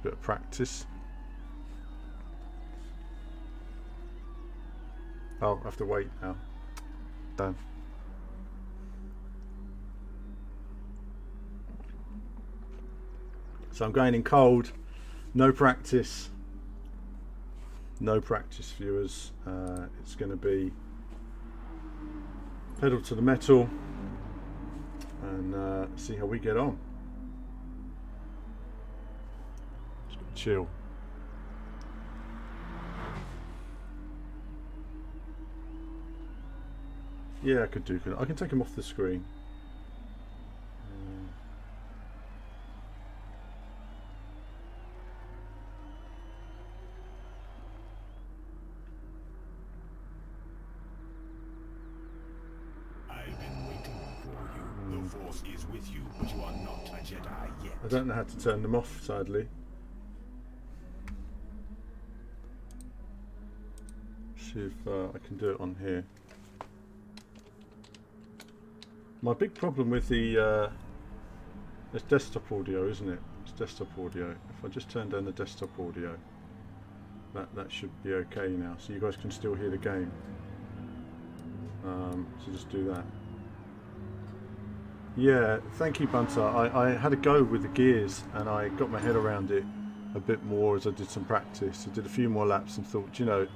bit of practice. Oh, I have to wait now. Damn. So I'm going in cold, no practice. No practice, viewers. It's going to be pedal to the metal and see how we get on. Just chill. Yeah, I could do. I can take him off the screen. I don't know how to turn them off, sadly. See if I can do it on here. My big problem with the it's desktop audio, isn't it? It's desktop audio. If I just turn down the desktop audio, that should be okay now. So you guys can still hear the game. So just do that. Yeah, thank you, Bunter. I had a go with the gears and I got my head around it a bit more as I did some practice. I did a few more laps and thought, you know,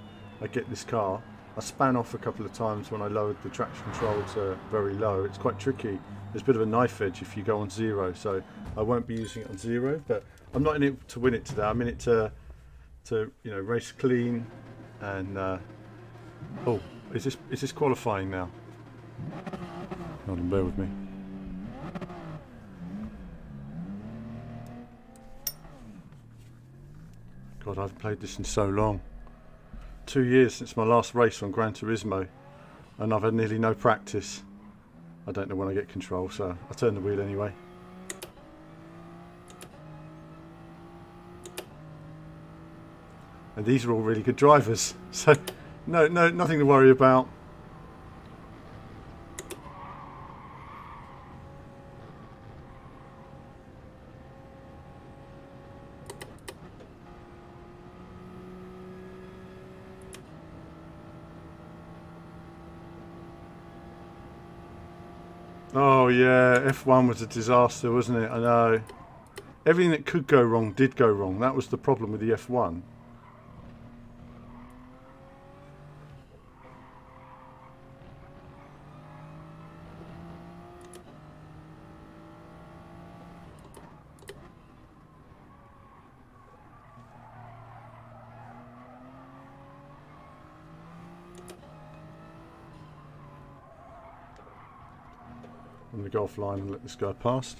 I get this car. I span off a couple of times when I lowered the traction control to very low. It's quite tricky. There's a bit of a knife edge if you go on zero, so I won't be using it on zero, but I'm not in it to win it today. I'm in it to you know, race clean and oh, is this qualifying now? Hold on, bear with me. God, I've played this in so long. 2 years since my last race on Gran Turismo, and I've had nearly no practice. I don't know when I get control, so I turn the wheel anyway. And these are all really good drivers, so nothing to worry about. Oh yeah, F1 was a disaster, wasn't it? I know. Everything that could go wrong did go wrong. That was the problem with the F1. I'm going to go offline and let this go past.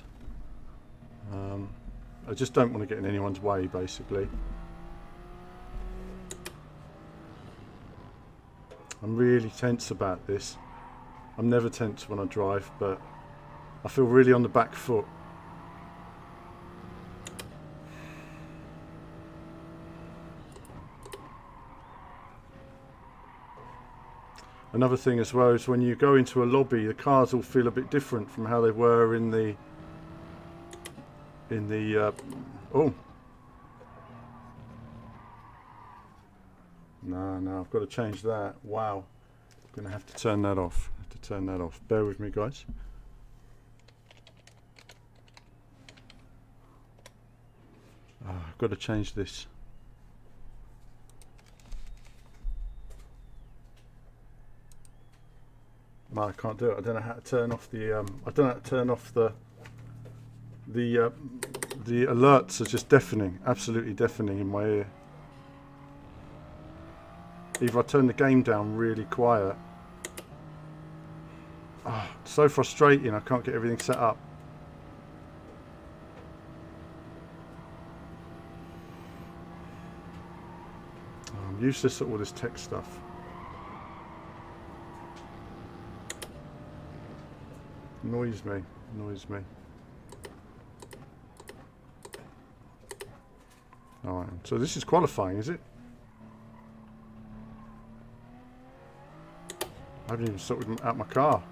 I just don't want to get in anyone's way, basically. I'm really tense about this. I'm never tense when I drive, but I feel really on the back foot. Another thing as well is when you go into a lobby, the cars all feel a bit different from how they were in the oh no, I've got to change that. Wow, I'm gonna have to turn that off. Bear with me, guys. I've got to change this. No, I can't do it. I don't know how to turn off the I don't know how to turn off the alerts are just deafening, absolutely deafening in my ear. Either I turn the game down really quiet. Oh, it's so frustrating, I can't get everything set up. Oh, I'm useless at all this tech stuff. Annoys me. Alright, so this is qualifying, is it? I haven't even sorted out my car.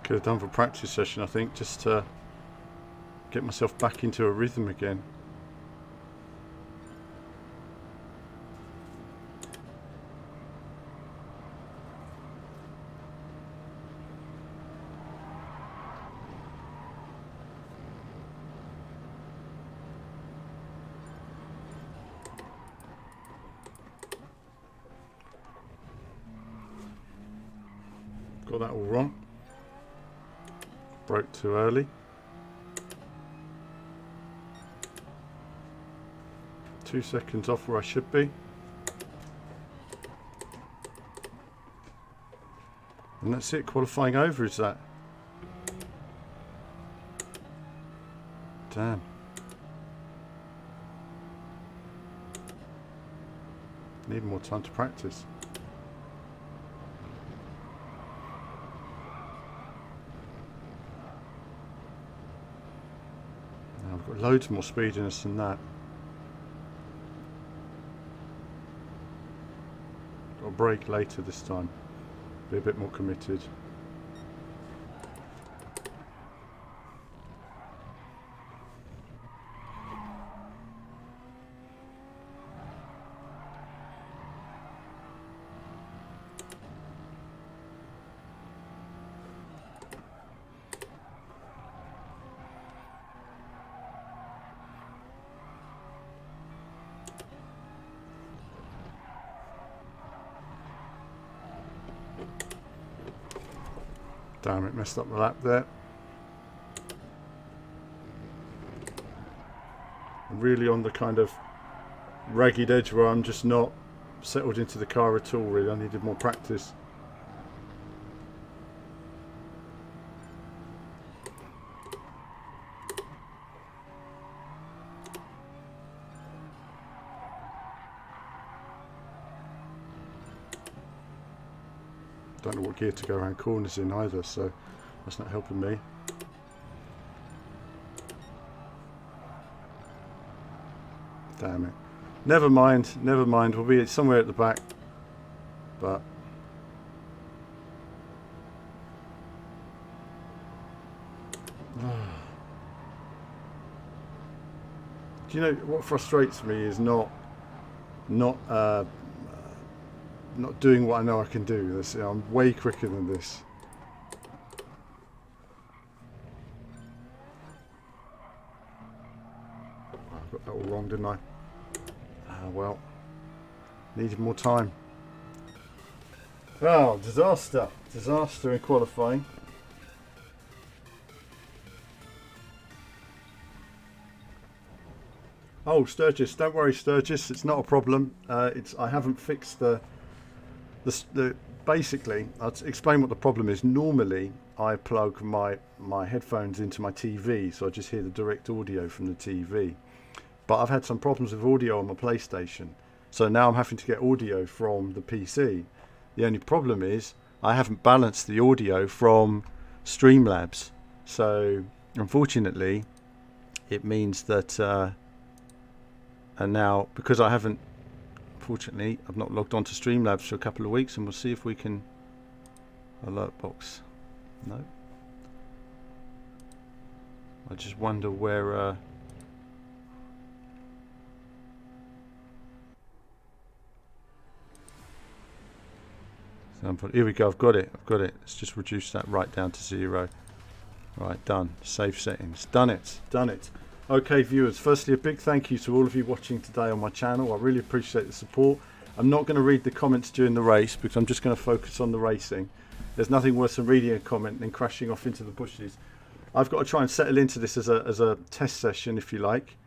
Could have done for practice session, I think, just to get myself back into a rhythm again. Got that all wrong. Broke too early. 2 seconds off where I should be. And that's it, qualifying over, is that? Damn. Need more time to practice. Now I've got loads more speediness than that. Got a break later this time. Be a bit more committed. Damn it, messed up the lap there. I'm really on the kind of ragged edge where I'm just not settled into the car at all, really. I needed more practice. Don't know what gear to go around corners in either, so that's not helping me. Damn it. Never mind, never mind. We'll be somewhere at the back. But do you know what frustrates me is not doing what I know I can do. This, I'm way quicker than this. I got that all wrong, didn't I? Well, needed more time. Oh, disaster. Disaster in qualifying. Oh, Sturgis, don't worry, Sturgis, it's not a problem. I haven't fixed the basically, I'll explain what the problem is. Normally, I plug my headphones into my TV, so I just hear the direct audio from the TV. But I've had some problems with audio on my PlayStation, so now I'm having to get audio from the PC. The only problem is I haven't balanced the audio from Streamlabs, so unfortunately, it means that. And now, because I haven't, unfortunately, I've not logged on to Streamlabs for a couple of weeks, and we'll see if we can. Alert box. No. I just wonder where. Here we go. I've got it. I've got it. Let's just reduce that right down to 0. Right, done. Save settings. Done it. Done it. Okay, viewers, firstly a big thank you to all of you watching today on my channel. I really appreciate the support. I'm not going to read the comments during the race because I'm just going to focus on the racing. There's nothing worse than reading a comment and crashing off into the bushes. I've got to try and settle into this as a test session, if you like.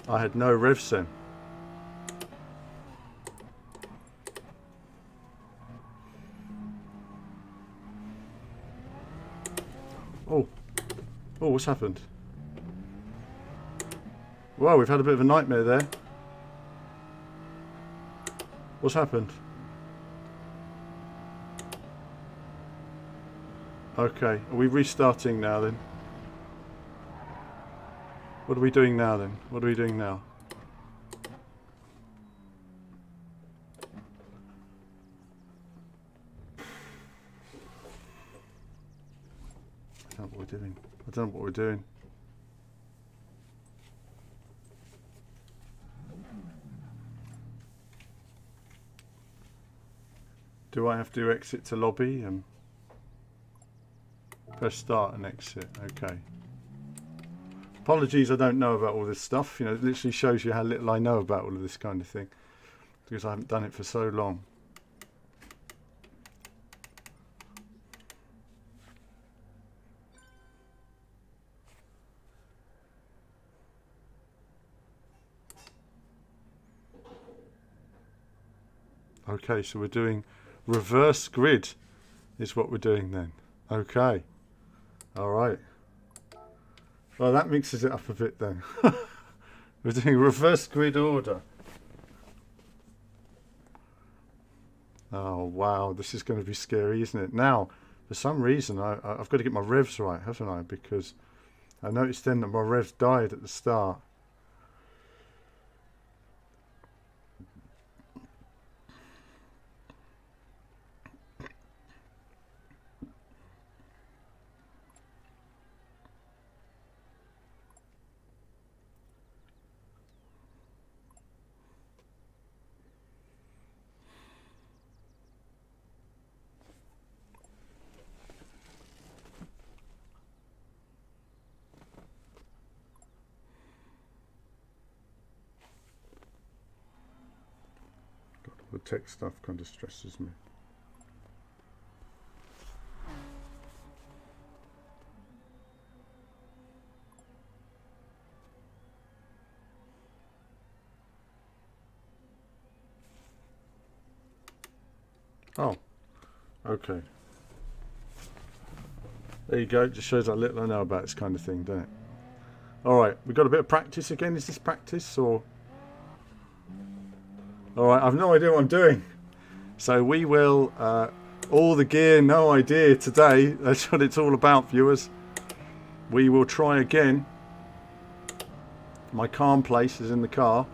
I had no revs then. Oh, what's happened? Wow, we've had a bit of a nightmare there. What's happened? Okay, are we restarting now then? What are we doing now then? What are we doing now? I don't know what we're doing. I don't know what we're doing. Do I have to exit to lobby and press start and exit? Okay. Apologies, I don't know about all this stuff. You know, it literally shows you how little I know about all of this kind of thing because I haven't done it for so long. Okay, so we're doing reverse grid is what we're doing then. Okay. All right. Well, that mixes it up a bit then. We're doing reverse grid order. Oh, wow. This is going to be scary, isn't it? Now, for some reason, I've got to get my revs right, haven't I? Because I noticed then that my revs died at the start. The tech stuff kind of stresses me. Oh, okay. There you go. It just shows how little I know about this kind of thing, doesn't it? All right, we've got a bit of practice again. Is this practice or? All right, I've no idea what I'm doing. So we will, all the gear, no idea today. That's what it's all about, viewers. We will try again. My calm place is in the car.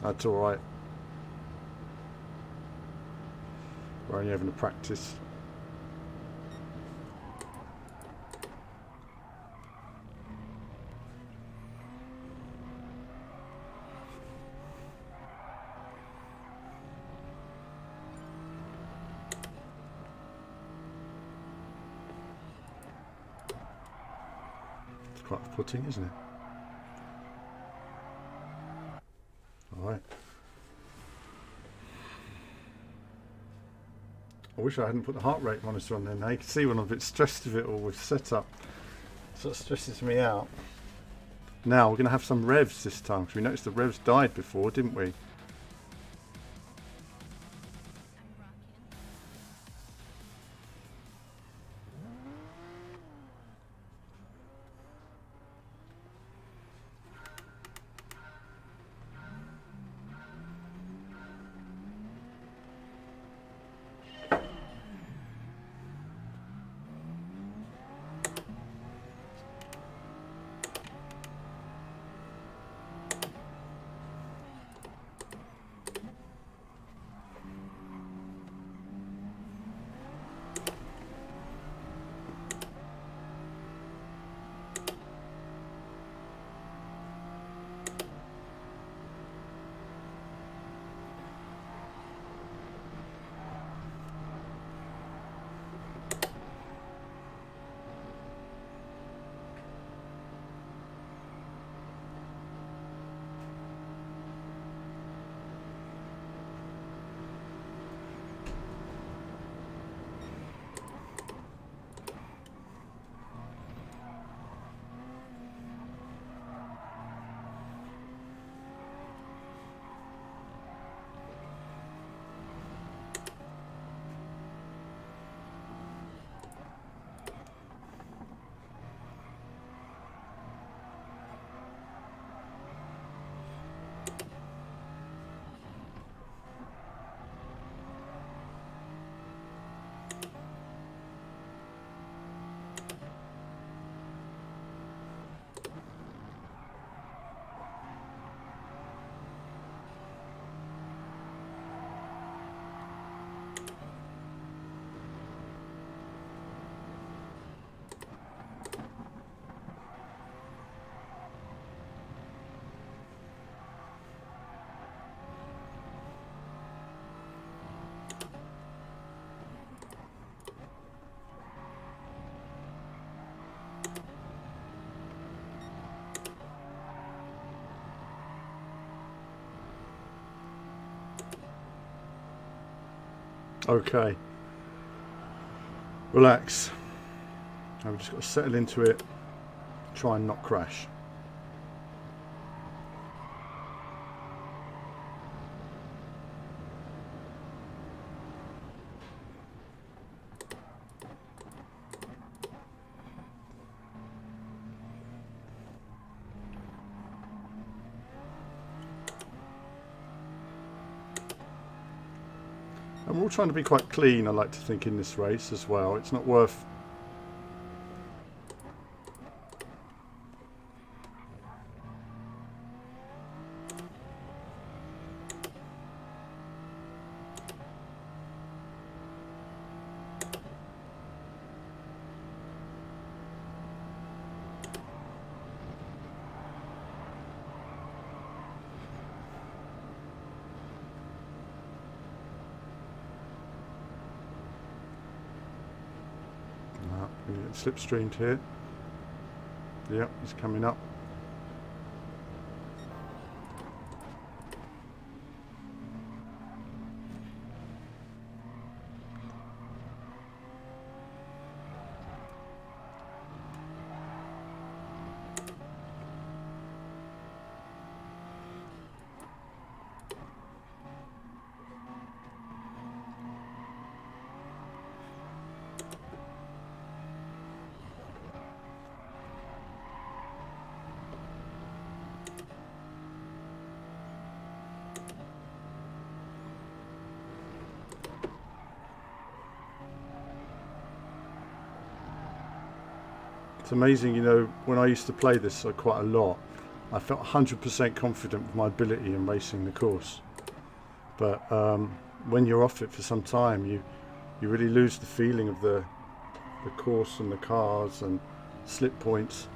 That's all right. We're only having a practice. It's quite off-putting, isn't it? All right. I wish I hadn't put the heart rate monitor on there now. You can see when I'm a bit stressed with it all with setup. So it stresses me out. Now we're going to have some revs this time because we noticed the revs died before, didn't we? Okay. Relax. Now we've just got to settle into it. Try and not crash. And we're all trying to be quite clean, I like to think, in this race as well. It's not worth... slipstreamed here. Yep, he's coming up. It's amazing, you know, when I used to play this quite a lot, I felt 100% confident with my ability in racing the course. But when you're off it for some time, you really lose the feeling of the course and the cars and slip points.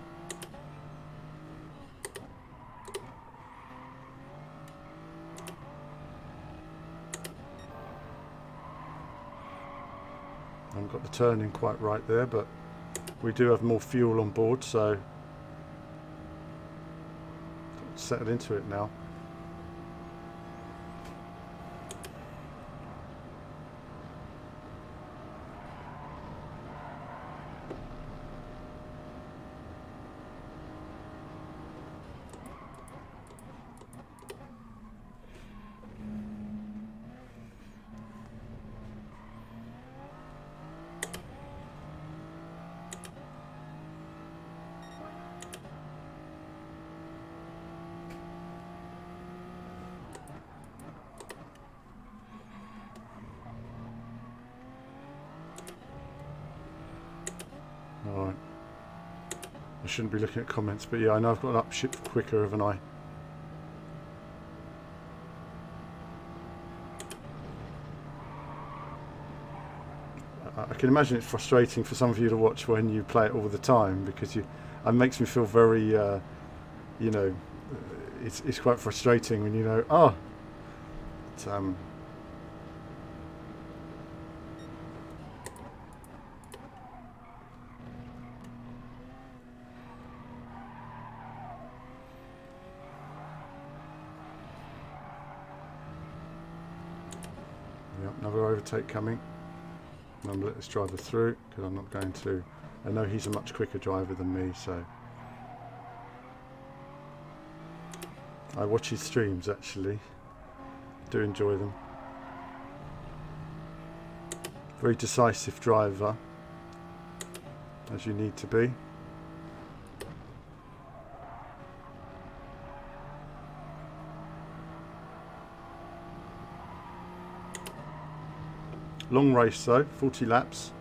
I haven't got the turning quite right there, but we do have more fuel on board, so settle into it now. Alright. I shouldn't be looking at comments, but yeah, I know I've got an upshift quicker, haven't I? I can imagine it's frustrating for some of you to watch when you play it all the time, because it makes me feel very, you know, it's quite frustrating when you know, oh, it's, yep, another overtake coming. I'm going to let this driver through because I'm not going to. I know he's a much quicker driver than me, so I watch his streams actually. Do enjoy them. Very decisive driver, as you need to be. Long race though, 40 laps,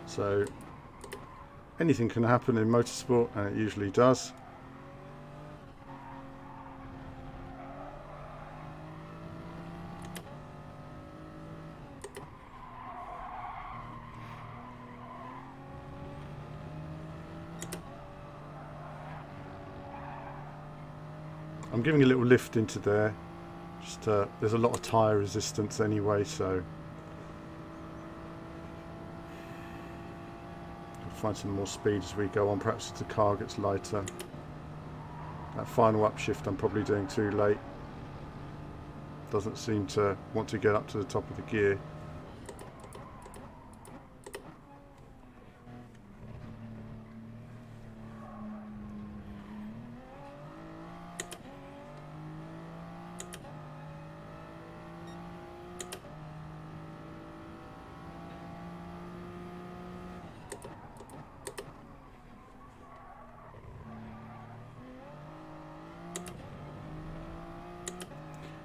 so anything can happen in motorsport, and it usually does. I'm giving a little lift into there, just there's a lot of tyre resistance anyway, so find some more speed as we go on. Perhaps the car gets lighter. That final upshift I'm probably doing too late. Doesn't seem to want to get up to the top of the gear.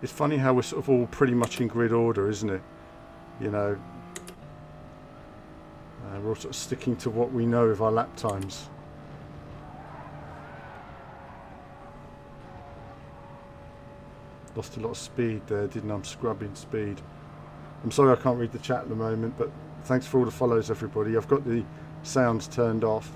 It's funny how we're sort of all pretty much in grid order, isn't it? You know, we're all sort of sticking to what we know of our lap times. Lost a lot of speed there, didn't I? I'm scrubbing speed. I'm sorry I can't read the chat at the moment, but thanks for all the follows, everybody. I've got the sounds turned off.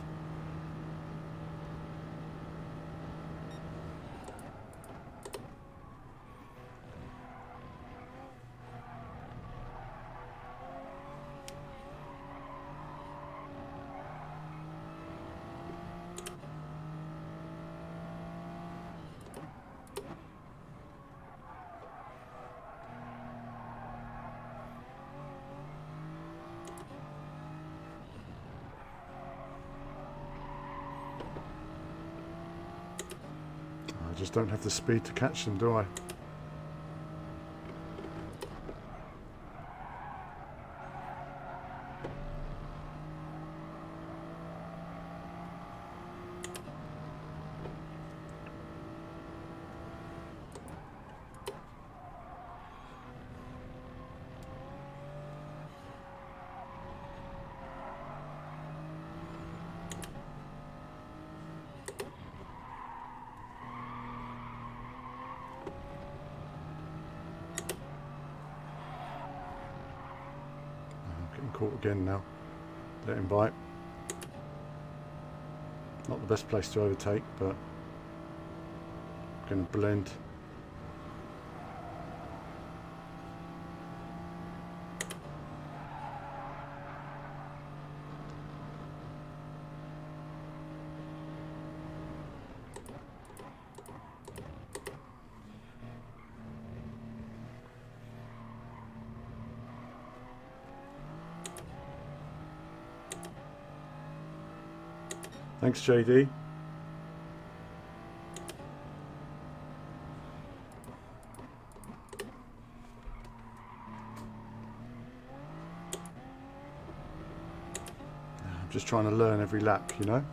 I just don't have the speed to catch them, do I? Caught again now. Let him bite. Not the best place to overtake, but I'm going to blend. Thanks, JD. I'm just trying to learn every lap, you know.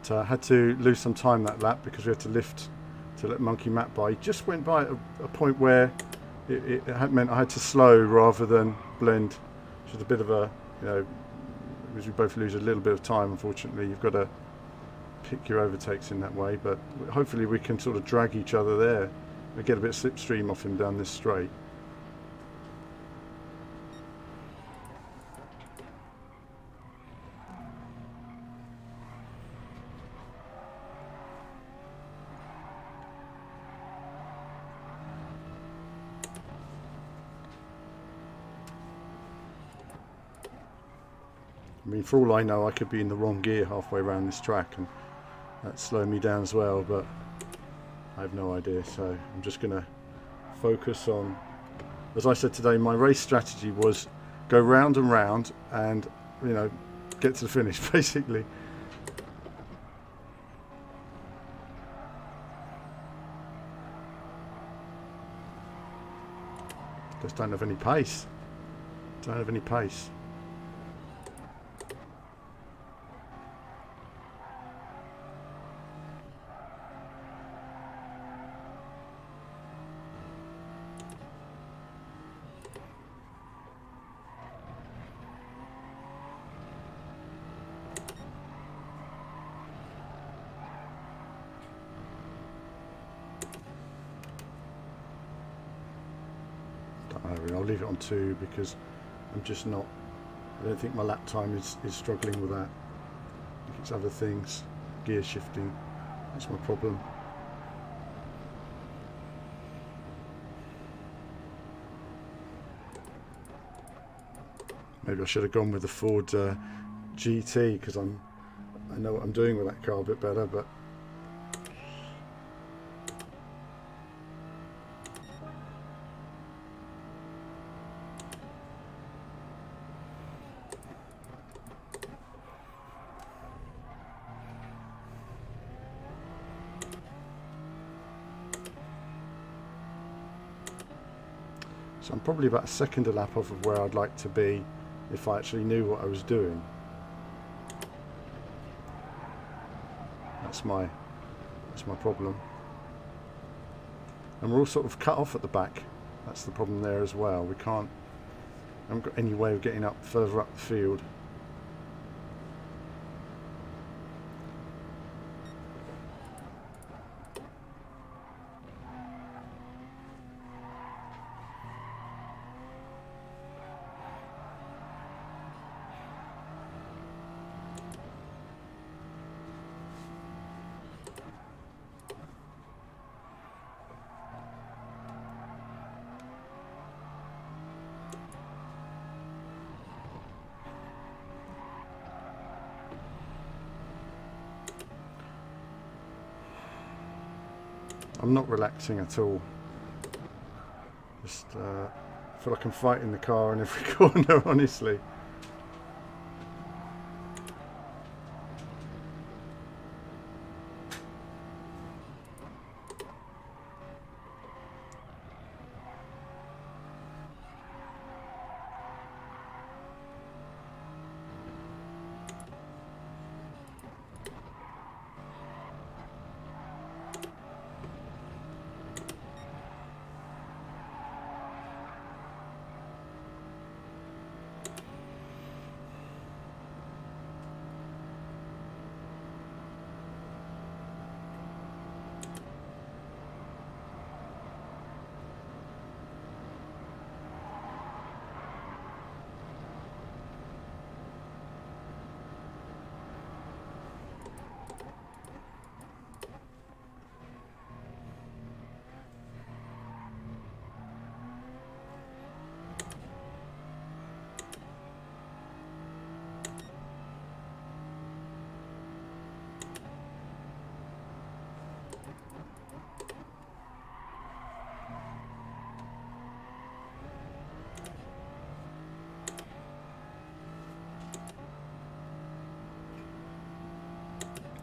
But I had to lose some time that lap because we had to lift to let Monkey Matt by. He just went by at a point where it had meant I had to slow rather than blend, which is a bit of a, you know, because we both lose a little bit of time. Unfortunately, you've got to pick your overtakes in that way, but hopefully we can sort of drag each other there and get a bit slipstream off him down this straight. I mean, for all I know, I could be in the wrong gear halfway around this track and that's slowing me down as well, but I have no idea. So I'm just going to focus on, as I said today, my race strategy was go round and round and, you know, get to the finish, basically. Just don't have any pace. Don't have any pace. I'll leave it on 2 because I'm just not, I don't think my lap time is struggling with that. I think it's other things, gear shifting, that's my problem. Maybe I should have gone with the Ford GT because I know what I'm doing with that car a bit better, but so I'm probably about a second a lap off of where I'd like to be if I actually knew what I was doing. That's my problem. And we're all sort of cut off at the back. That's the problem there as well. We can't, haven't got any way of getting up further up the field. I'm not relaxing at all. Just feel like I'm fighting the car in every corner, honestly.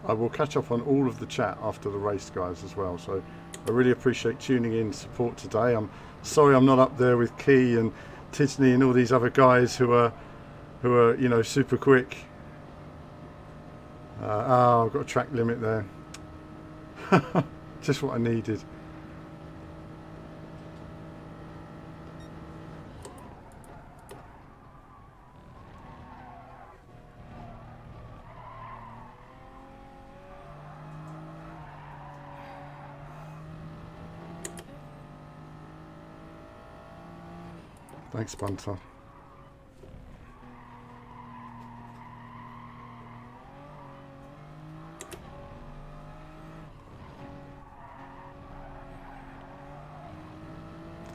I will catch up on all of the chat after the race, guys, as well. So I really appreciate tuning in support today. I'm sorry I'm not up there with Key and Tisney and all these other guys who are you know, super quick. Oh, I've got a track limit there. Just what I needed. Thanks, Bunter.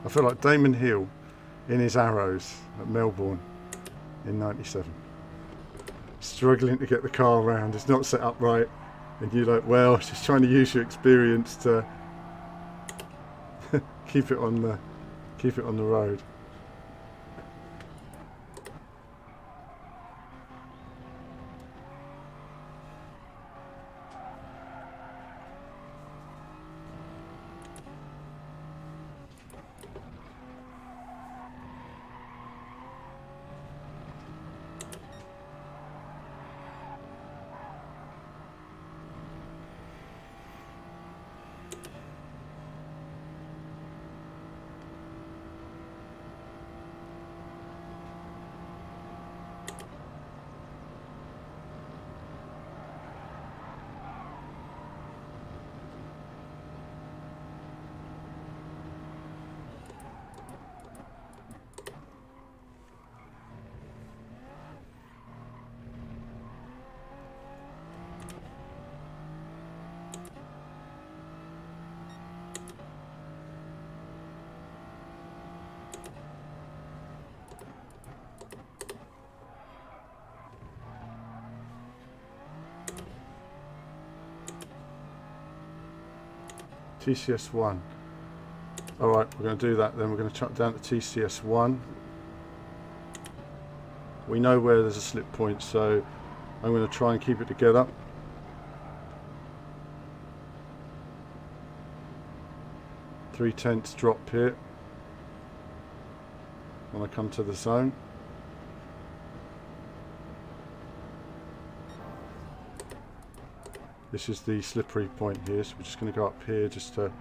I feel like Damon Hill in his Arrows at Melbourne in '97. Struggling to get the car around, it's not set up right, and you're like, well, just trying to use your experience to keep it on the road. TCS1. Alright, we're going to do that then. We're going to chuck down to TCS1. We know where there's a slip point, so I'm going to try and keep it together. Three-tenths drop here when I come to the zone. This is the slippery point here, so we're just going to go up here just to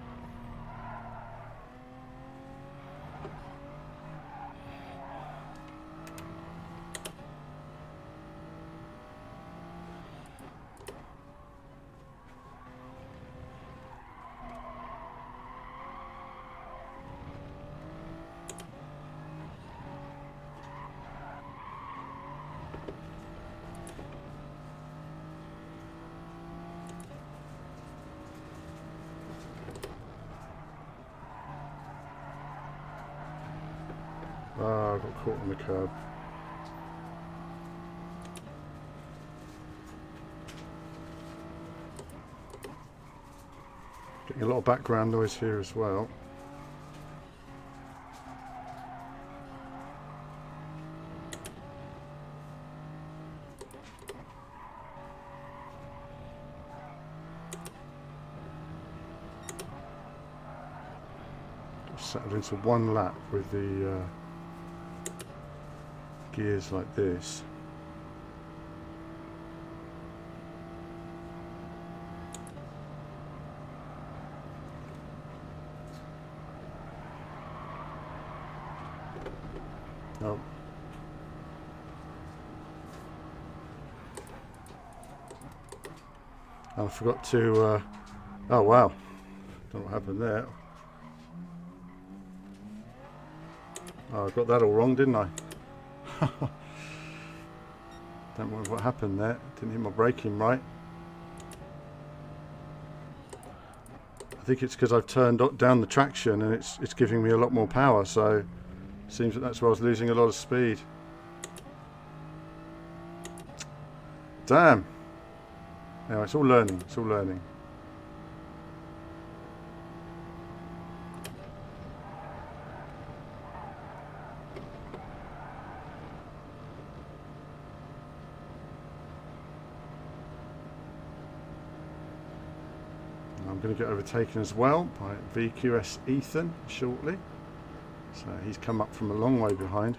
Ah, I got caught on the curb. Getting a lot of background noise here as well. Settled into one lap with the gears like this. Oh. I forgot to oh wow, don't know what happened there. Oh, I got that all wrong, didn't I? Don't know what happened there. Didn't hit my braking right. I think it's because I've turned down the traction and it's giving me a lot more power, so it seems that that's why I was losing a lot of speed. Damn. Anyway, it's all learning. It's all learning. I'm going to get overtaken as well by VQS Ethan shortly. So he's come up from a long way behind.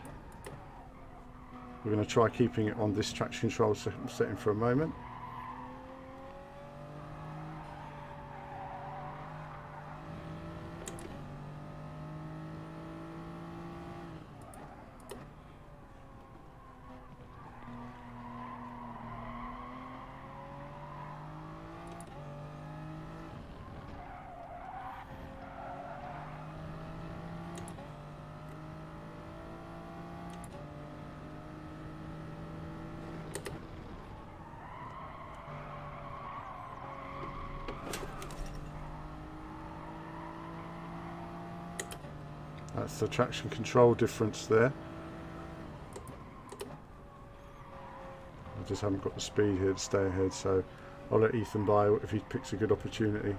We're going to try keeping it on this traction control setting for a moment. That's the traction control difference there. I just haven't got the speed here to stay ahead, so I'll let Ethan by if he picks a good opportunity.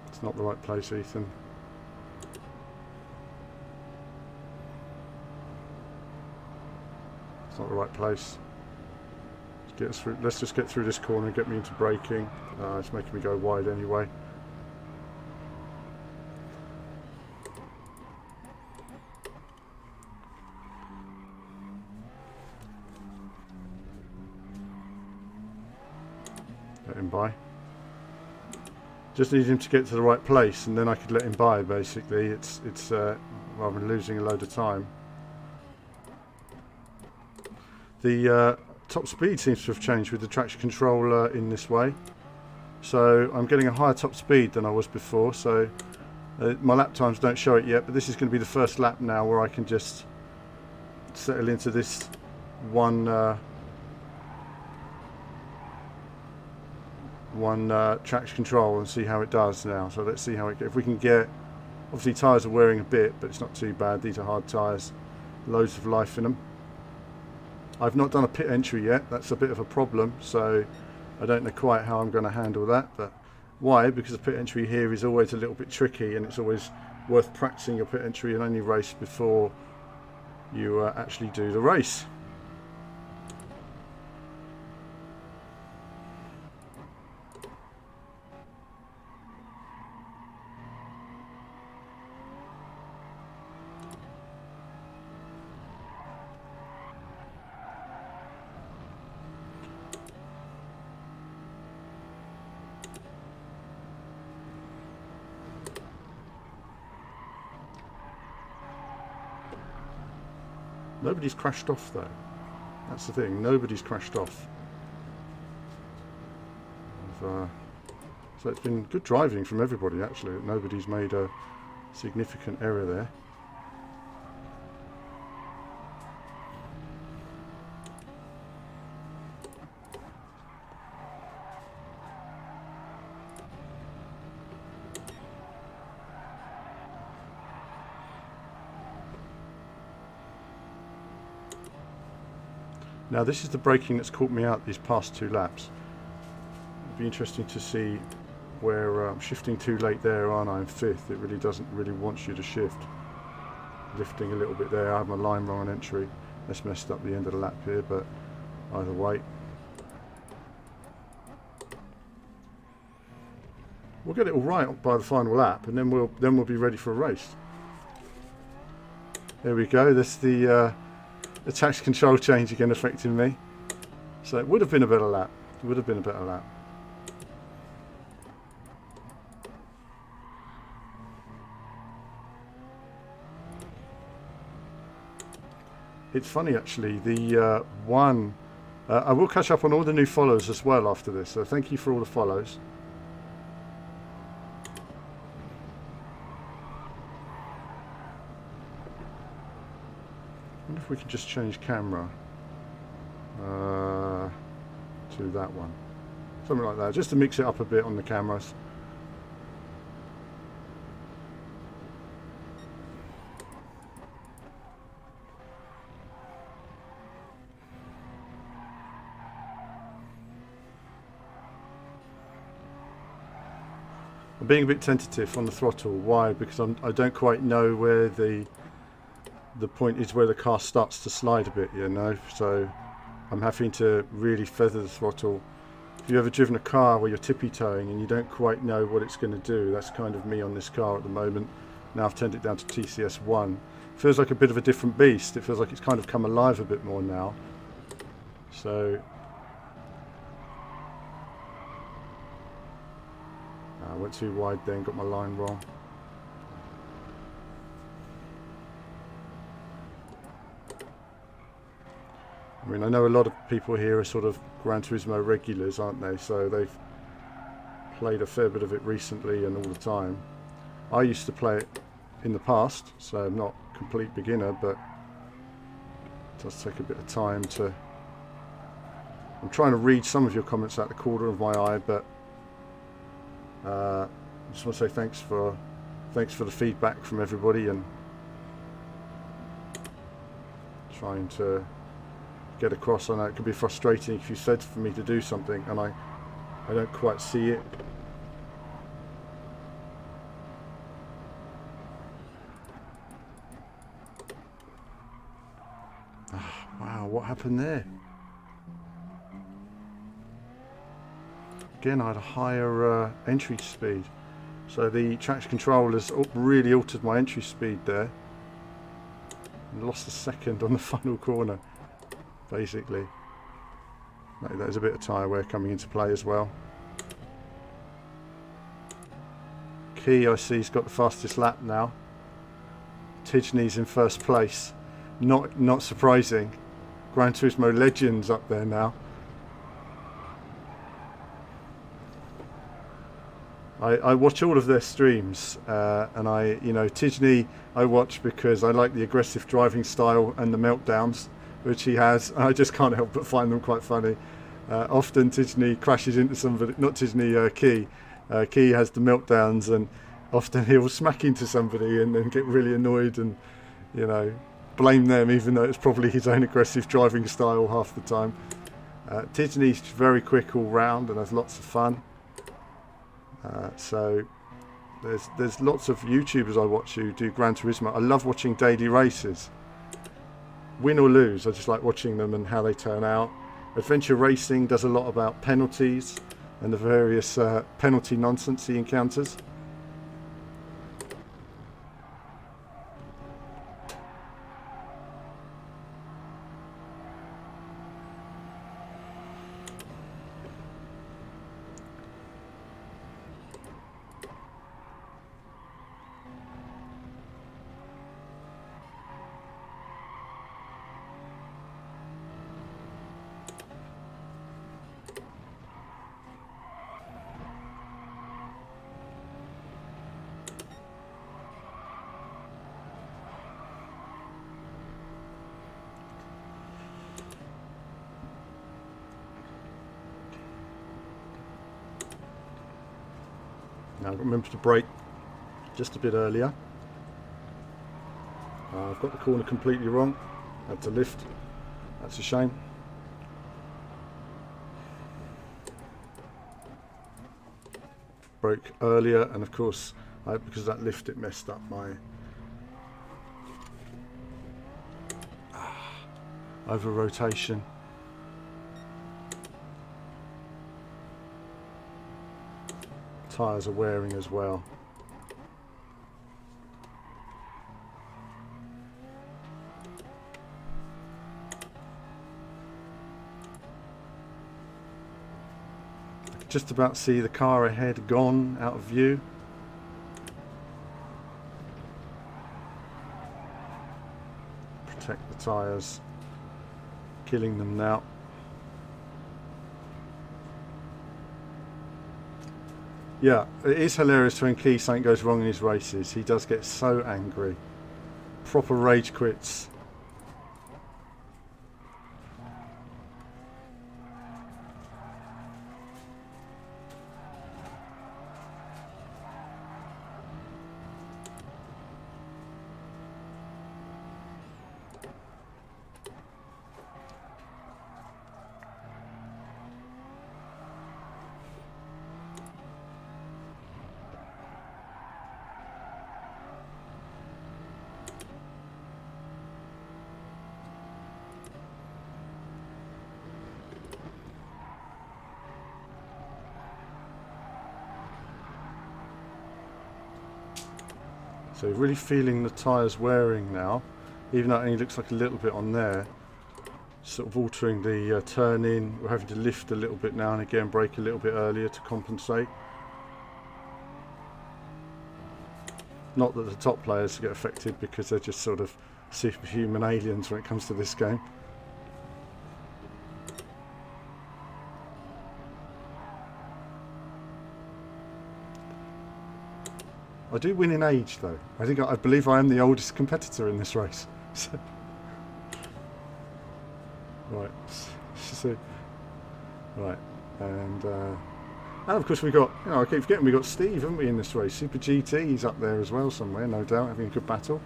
It's not the right place, Ethan. It's not the right place. Let's just get through this corner and get me into braking. It's making me go wide anyway. Let him by. Just need him to get to the right place, and then I could let him by. Basically, it's rather than losing a load of time. The top speed seems to have changed with the traction control in this way, so I'm getting a higher top speed than I was before. So my lap times don't show it yet, but this is going to be the first lap now where I can just settle into this one traction control and see how it does now. So let's see how it, if we can get, obviously tyres are wearing a bit, but it's not too bad. These are hard tyres, loads of life in them. I've not done a pit entry yet. That's a bit of a problem, so I don't know quite how I'm going to handle that. But why? Because the pit entry here is always a little bit tricky, and it's always worth practicing your pit entry in any race before you actually do the race. Nobody's crashed off though. That's the thing, nobody's crashed off. So it's been good driving from everybody actually. Nobody's made a significant error there. Now this is the braking that's caught me out these past 2 laps. It'd be interesting to see where I'm shifting too late there, aren't I, in 5th. It really doesn't really want you to shift. Lifting a little bit there. I have my line wrong on entry. That's messed up the end of the lap here, but either way. We'll get it all right by the final lap, and then we'll be ready for a race. There we go. That's the traction control change again affecting me. So it would have been a better lap. It would have been a better lap. It's funny actually, the I will catch up on all the new follows as well after this, so thank you for all the follows. I wonder if we can just change camera to that one. Something like that, just to mix it up a bit on the cameras. I'm being a bit tentative on the throttle. Why? Because I don't quite know where the point is where the car starts to slide a bit, you know. So I'm having to really feather the throttle. If you've ever driven a car where you're tippy-toeing and you don't quite know what it's going to do, that's kind of me on this car at the moment. Now I've turned it down to TCS 1. It feels like a bit of a different beast. It feels like it's kind of come alive a bit more now. So I went too wide then, got my line wrong. I mean, I know a lot of people here are sort of Gran Turismo regulars, aren't they? So they've played a fair bit of it recently and all the time. I used to play it in the past, so I'm not a complete beginner, but it does take a bit of time to... I'm trying to read some of your comments out the corner of my eye, but I just want to say thanks for the feedback from everybody, and trying to get across. I know it can be frustrating if you said for me to do something and I don't quite see it. Oh, wow, what happened there? Again, I had a higher entry speed, so the traction control has really altered my entry speed there. And lost a second on the final corner, basically. There's a bit of tyre wear coming into play as well. Key, I see, has got the fastest lap now. Tidney's in first place. Not surprising. Gran Turismo legends up there now. I watch all of their streams, and Tidney I watch because I like the aggressive driving style and the meltdowns which he has. I just can't help but find them quite funny. Often Tidney crashes into somebody, not Tidney, Key. Key has the meltdowns, and often he'll smack into somebody and then get really annoyed and, blame them, even though it's probably his own aggressive driving style half the time. Tidney's very quick all round and has lots of fun. So there's lots of YouTubers I watch who do Gran Turismo. I love watching daily races. Win or lose, I just like watching them and how they turn out. Adventure Racing does a lot about penalties and the various penalty nonsense he encounters. Now I've got to remember to brake just a bit earlier. I've got the corner completely wrong. I had to lift. That's a shame. broke earlier, and of course because of that lift it messed up my over rotation. Tyres are wearing as well. I could just about see the car ahead gone out of view. Protect the tyres, killing them now. Yeah, it is hilarious when Key something goes wrong in his races. He does get so angry. Proper rage quits. So really feeling the tyres wearing now, even though it only looks like a little bit on there. Sort of altering the turn in. We're having to lift a little bit now and again, brake a little bit earlier to compensate. Not that the top players get affected because they're just sort of superhuman aliens when it comes to this game. I do win in age though. I believe I am the oldest competitor in this race. So, right, so, right, and of course we got, you know, I keep forgetting we got Steve, haven't we, in this race? Super GT, he's up there as well somewhere, no doubt, having a good battle.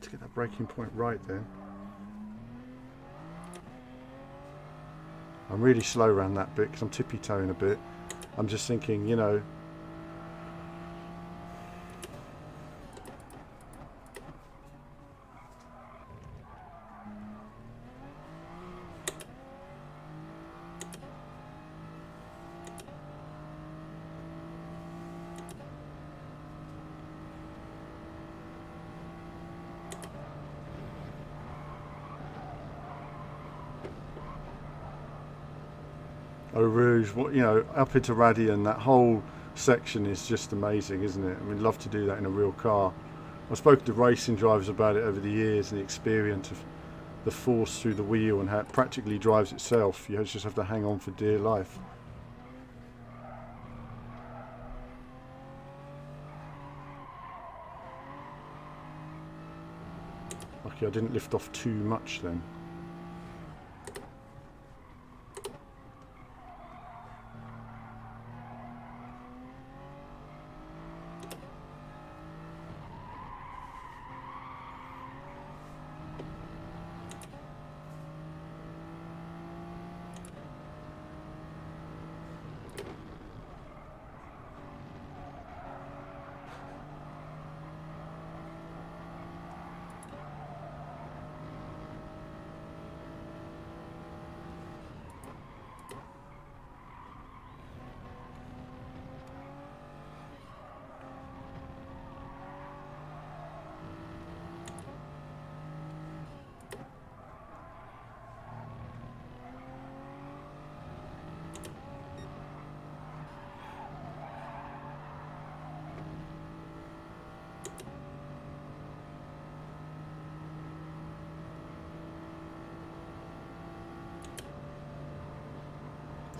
To get that braking point right then. I'm really slow around that bit because I'm tippy-toeing a bit. I'm just thinking, you know, Eau Rouge, what, you know, up into Radian, that whole section is just amazing, isn't it? I mean, love to do that in a real car. I've spoken to racing drivers about it over the years, and the experience of the force through the wheel and how it practically drives itself. You just have to hang on for dear life. Lucky I didn't lift off too much then.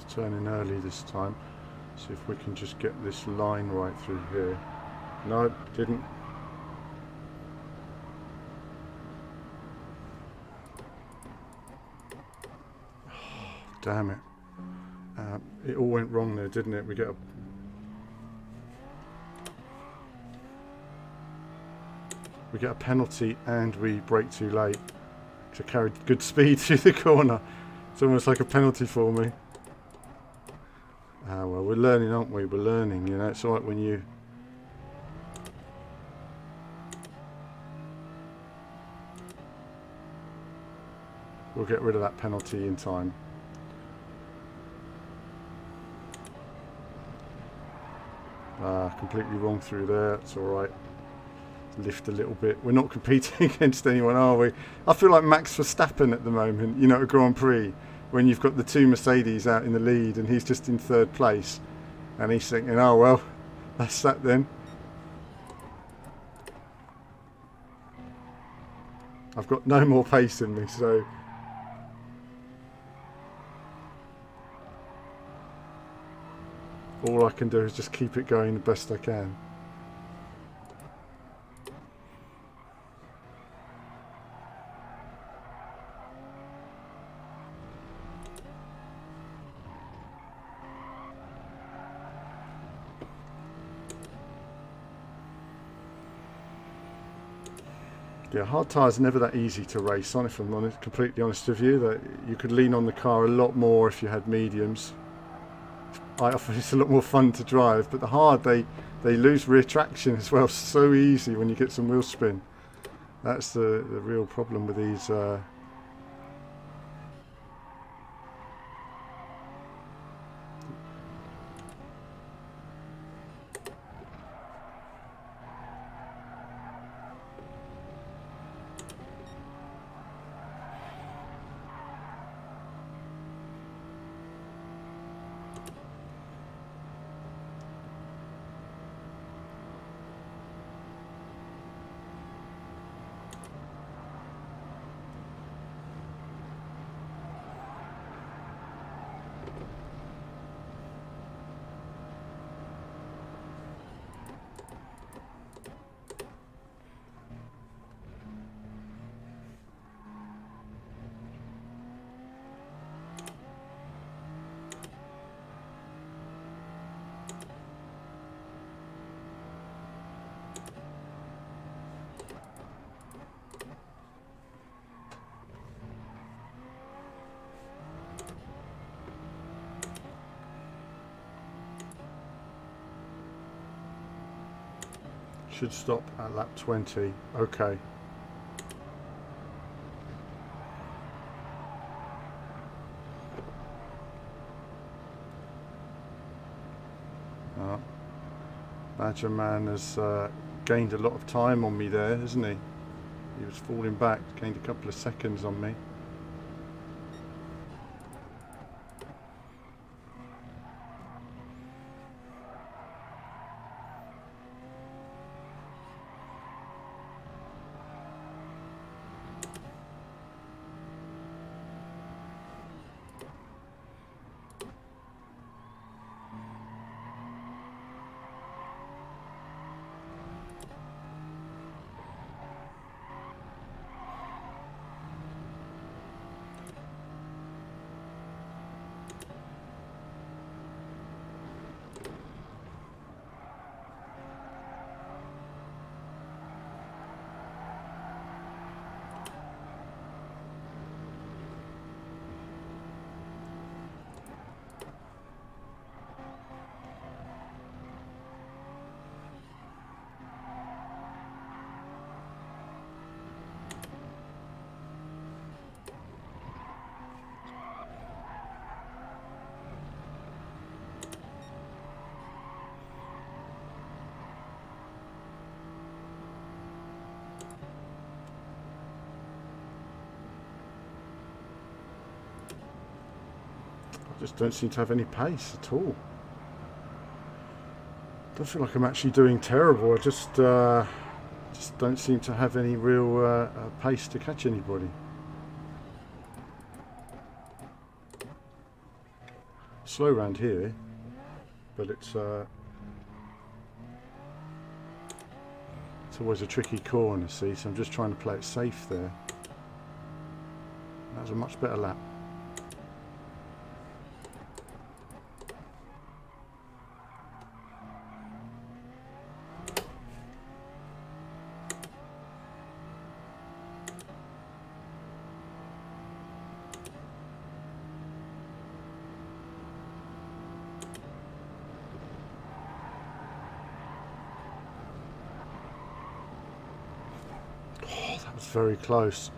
Turning early this time. See if we can just get this line right through here. No, didn't. Oh, damn it. It all went wrong there, didn't it? We get a penalty and we brake too late. So I carried good speed through the corner. It's almost like a penalty for me. Ah, well, we're learning, aren't we? We're learning, you know. It's alright when you... We'll get rid of that penalty in time. Completely wrong through there. It's alright. Lift a little bit. We're not competing against anyone, are we? I feel like Max Verstappen at the moment, you know, at Grand Prix, when you've got the two Mercedes out in the lead and he's just in third place. And he's thinking, oh, well, that's that then. I've got no more pace in me, so... all I can do is just keep it going the best I can. Yeah, hard tyres are never that easy to race on, if I'm honest, completely honest with you. That you could lean on the car a lot more if you had mediums. I find it's a lot more fun to drive, but the hard, they lose rear traction as well so easy when you get some wheel spin. That's the real problem with these. Should stop at lap 20. Okay. Badger Man has gained a lot of time on me there, hasn't he? He was falling back, gained a couple of seconds on me. Just don't seem to have any pace at all. Don't feel like I'm actually doing terrible. I just don't seem to have any real pace to catch anybody. Slow round here, but it's always a tricky corner, see, so I'm just trying to play it safe there. That was a much better lap. was very close.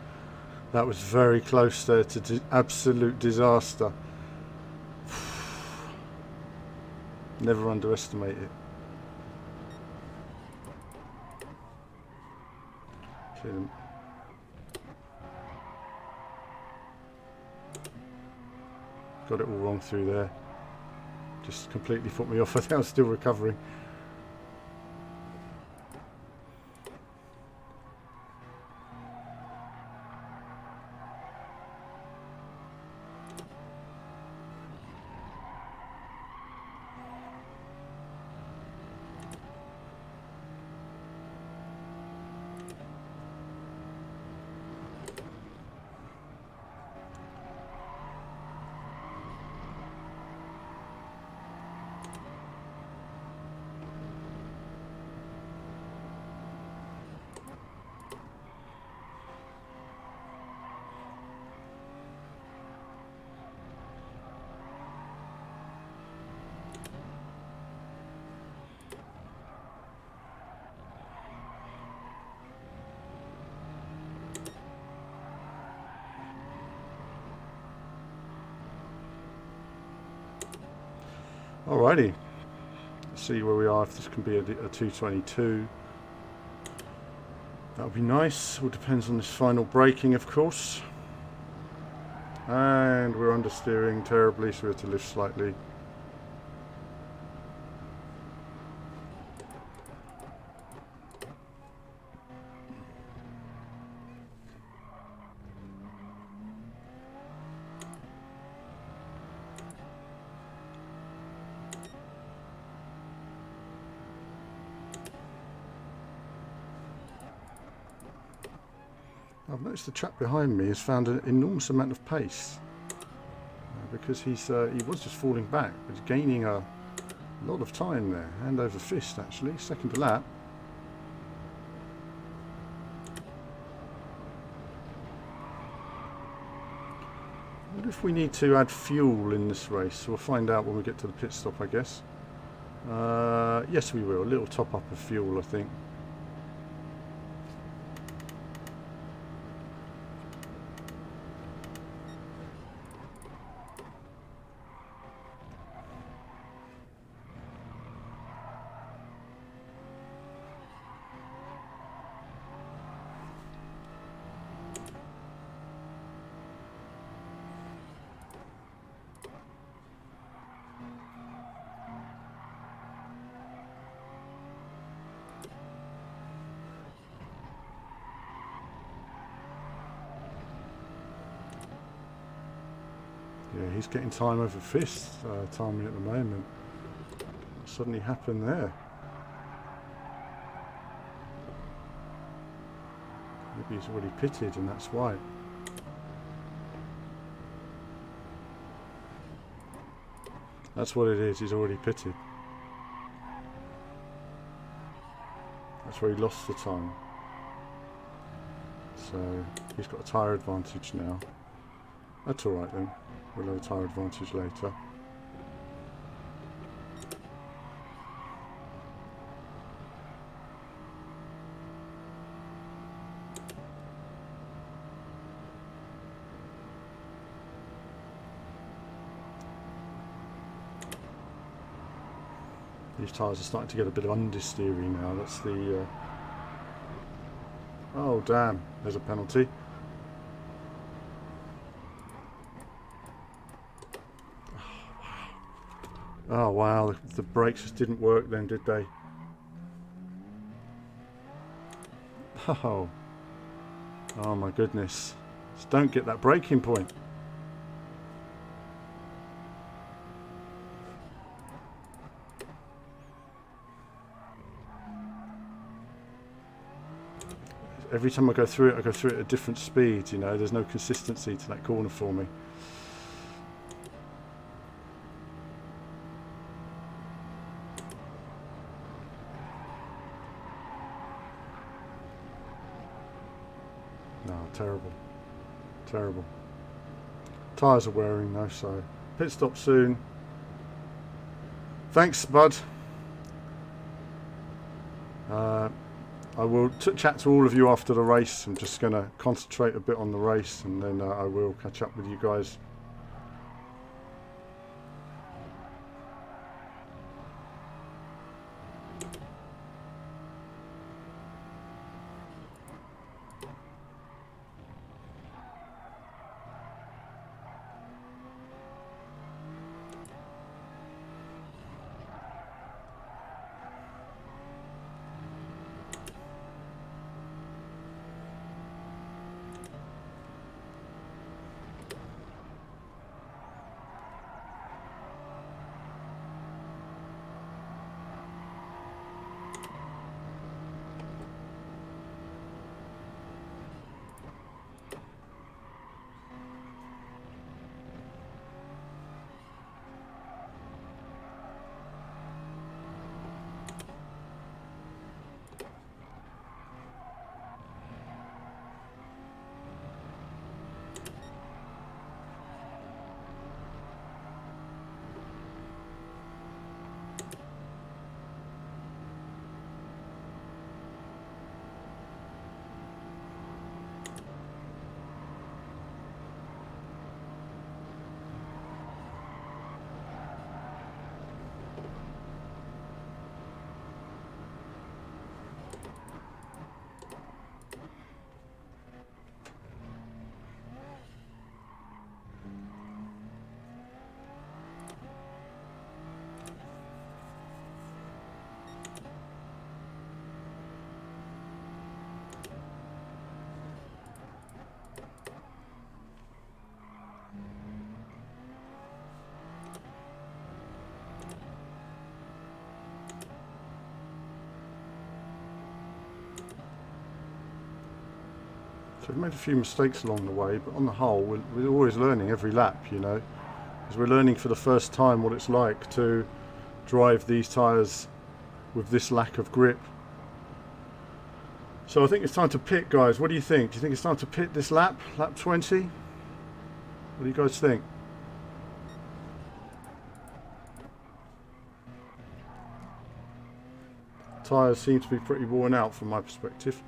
That was very close there to absolute disaster. Never underestimate it. Got it all wrong through there. Just completely put me off. I think I'm still recovering. Alrighty, let's see where we are, if this can be a 222. That would be nice. All depends on this final braking, of course. And we're understeering terribly, so we have to lift slightly. I've noticed the chap behind me has found an enormous amount of pace because he was just falling back, but he's gaining a lot of time there. Hand over fist, actually, second lap. What if we need to add fuel in this race? We'll find out when we get to the pit stop, I guess. Yes, we will. A little top up of fuel, I think. Yeah, he's getting time over fist timing at the moment. What suddenly happened there? Maybe he's already pitted and that's why. That's what it is, he's already pitted. That's where he lost the time. So he's got a tyre advantage now. That's alright then. We'll have a tyre advantage later. These tyres are starting to get a bit of understeering now. That's the... Oh damn, there's a penalty. Oh wow, the brakes just didn't work then, did they? Oh my goodness. Just don't get that braking point. Every time I go through it at a different speed, you know, there's no consistency to that corner for me. No, terrible. Terrible. Tyres are wearing though, so pit stop soon. Thanks, bud. I will chat to all of you after the race. I'm just going to concentrate a bit on the race, and then I will catch up with you guys. So we've made a few mistakes along the way, but on the whole, we're always learning every lap, you know, because we're learning for the first time what it's like to drive these tyres with this lack of grip. So I think it's time to pit, guys. What do you think? Do you think it's time to pit this lap, lap 20? What do you guys think? Tyres seem to be pretty worn out from my perspective,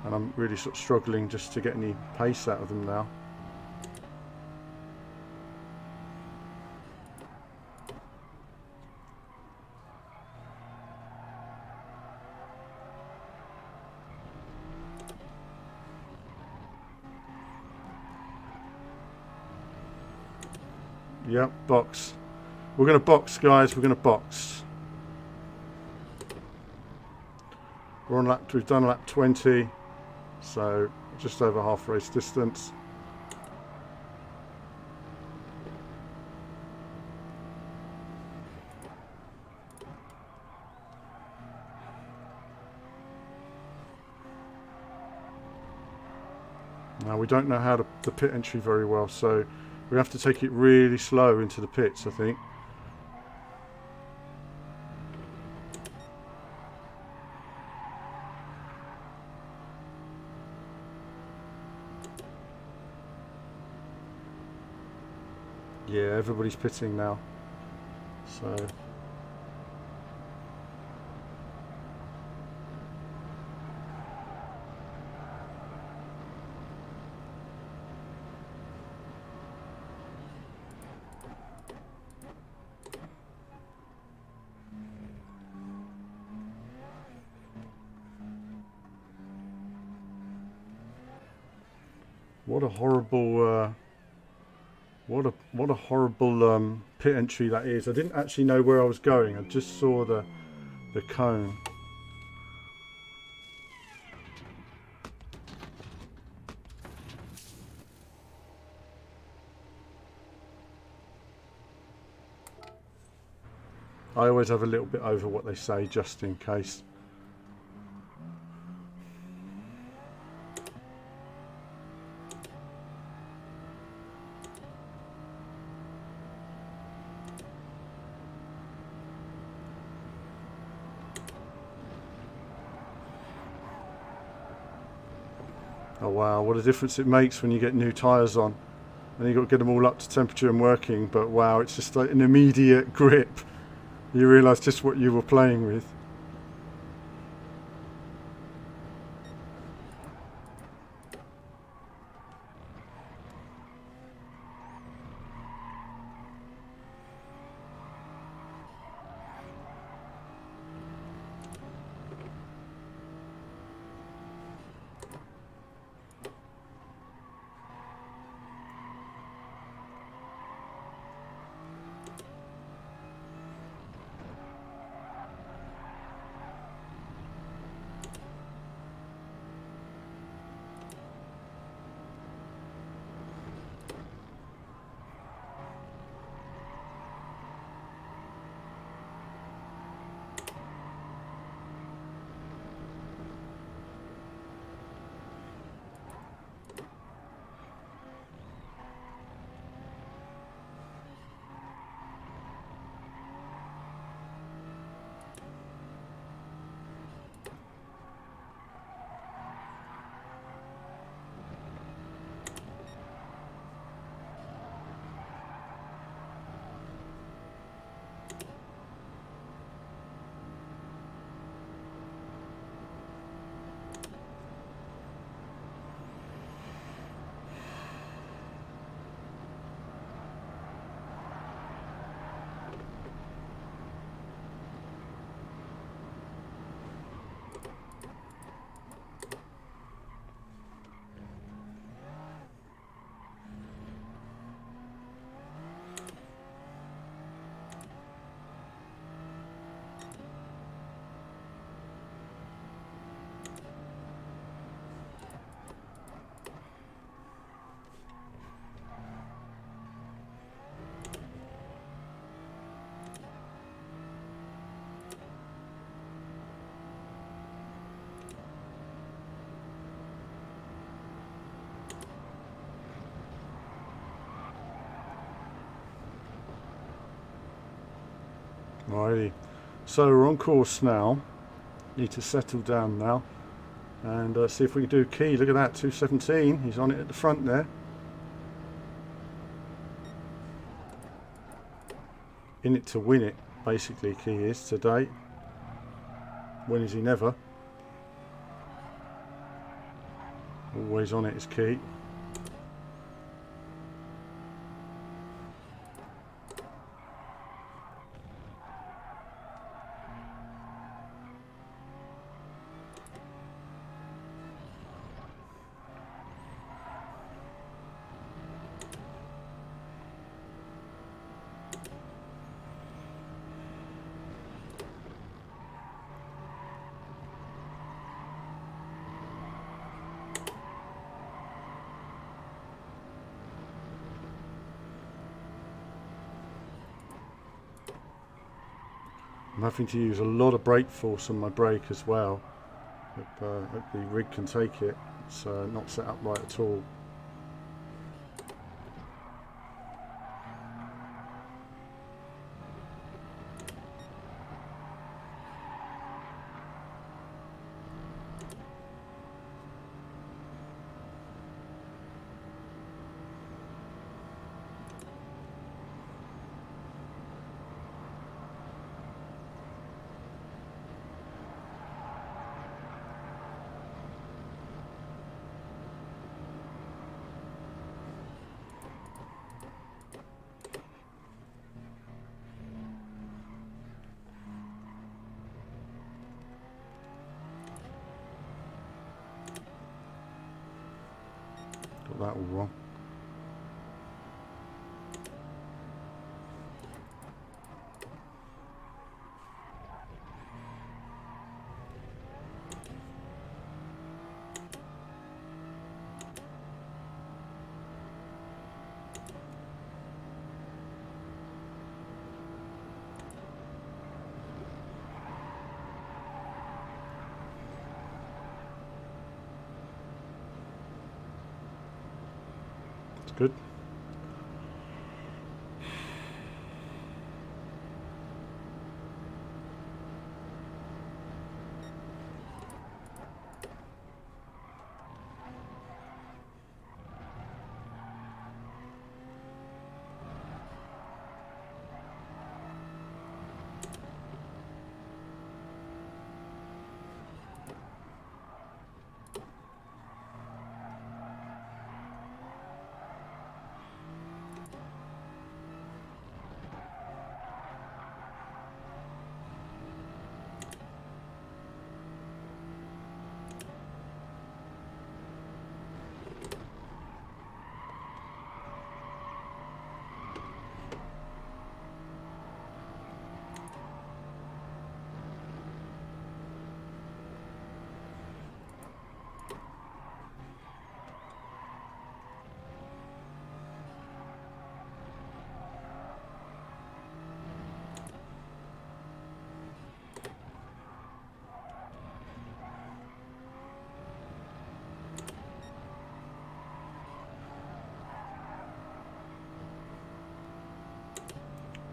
and I'm really sort of struggling just to get any pace out of them now. Yep, box. We're going to box, guys. We're going to box. We're on lap. We've done lap 20, so just over half race distance. Now we don't know how to the pit entry very well, so we have to take it really slow into the pits, I think. Yeah, everybody's pitting now, so what a horrible what a horrible pit entry that is. I didn't actually know where I was going. I just saw the cone. I always have a little bit over what they say just in case. Oh wow, what a difference it makes when you get new tyres on. And you've got to get them all up to temperature and working, but wow, it's just like an immediate grip. You realise just what you were playing with. Alrighty, so we're on course now. Need to settle down now and see if we can do key. Look at that, 217. He's on it at the front there. In it to win it, basically. Key is today. When is he never? Always on it is Key. I'm having to use a lot of brake force on my brake as well. Hope the rig can take it. It's not set up right at all. Got that all wrong. It's good.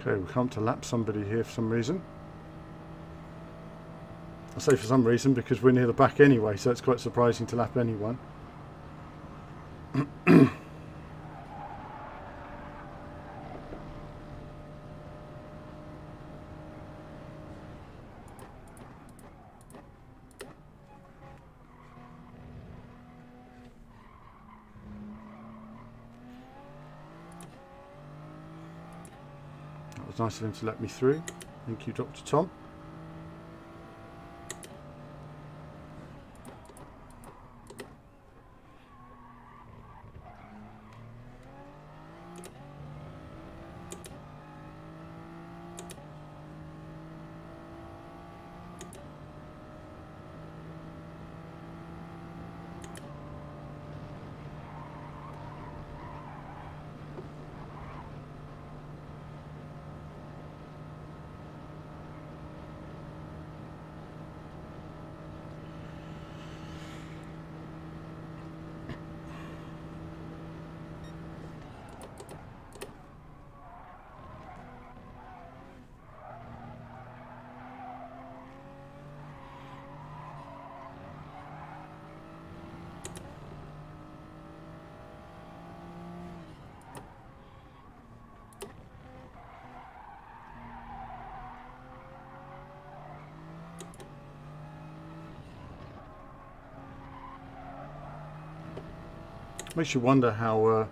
Okay, we come to lap somebody here for some reason. I say for some reason because we're near the back anyway, so it's quite surprising to lap anyone. That was nice of him to let me through. Thank you, Dr. Tom. Makes you wonder how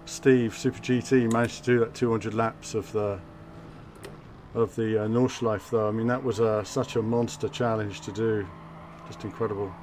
Steve Super GT managed to do that 200 laps of the Nordschleife though. I mean, that was such a monster challenge to do. Just incredible.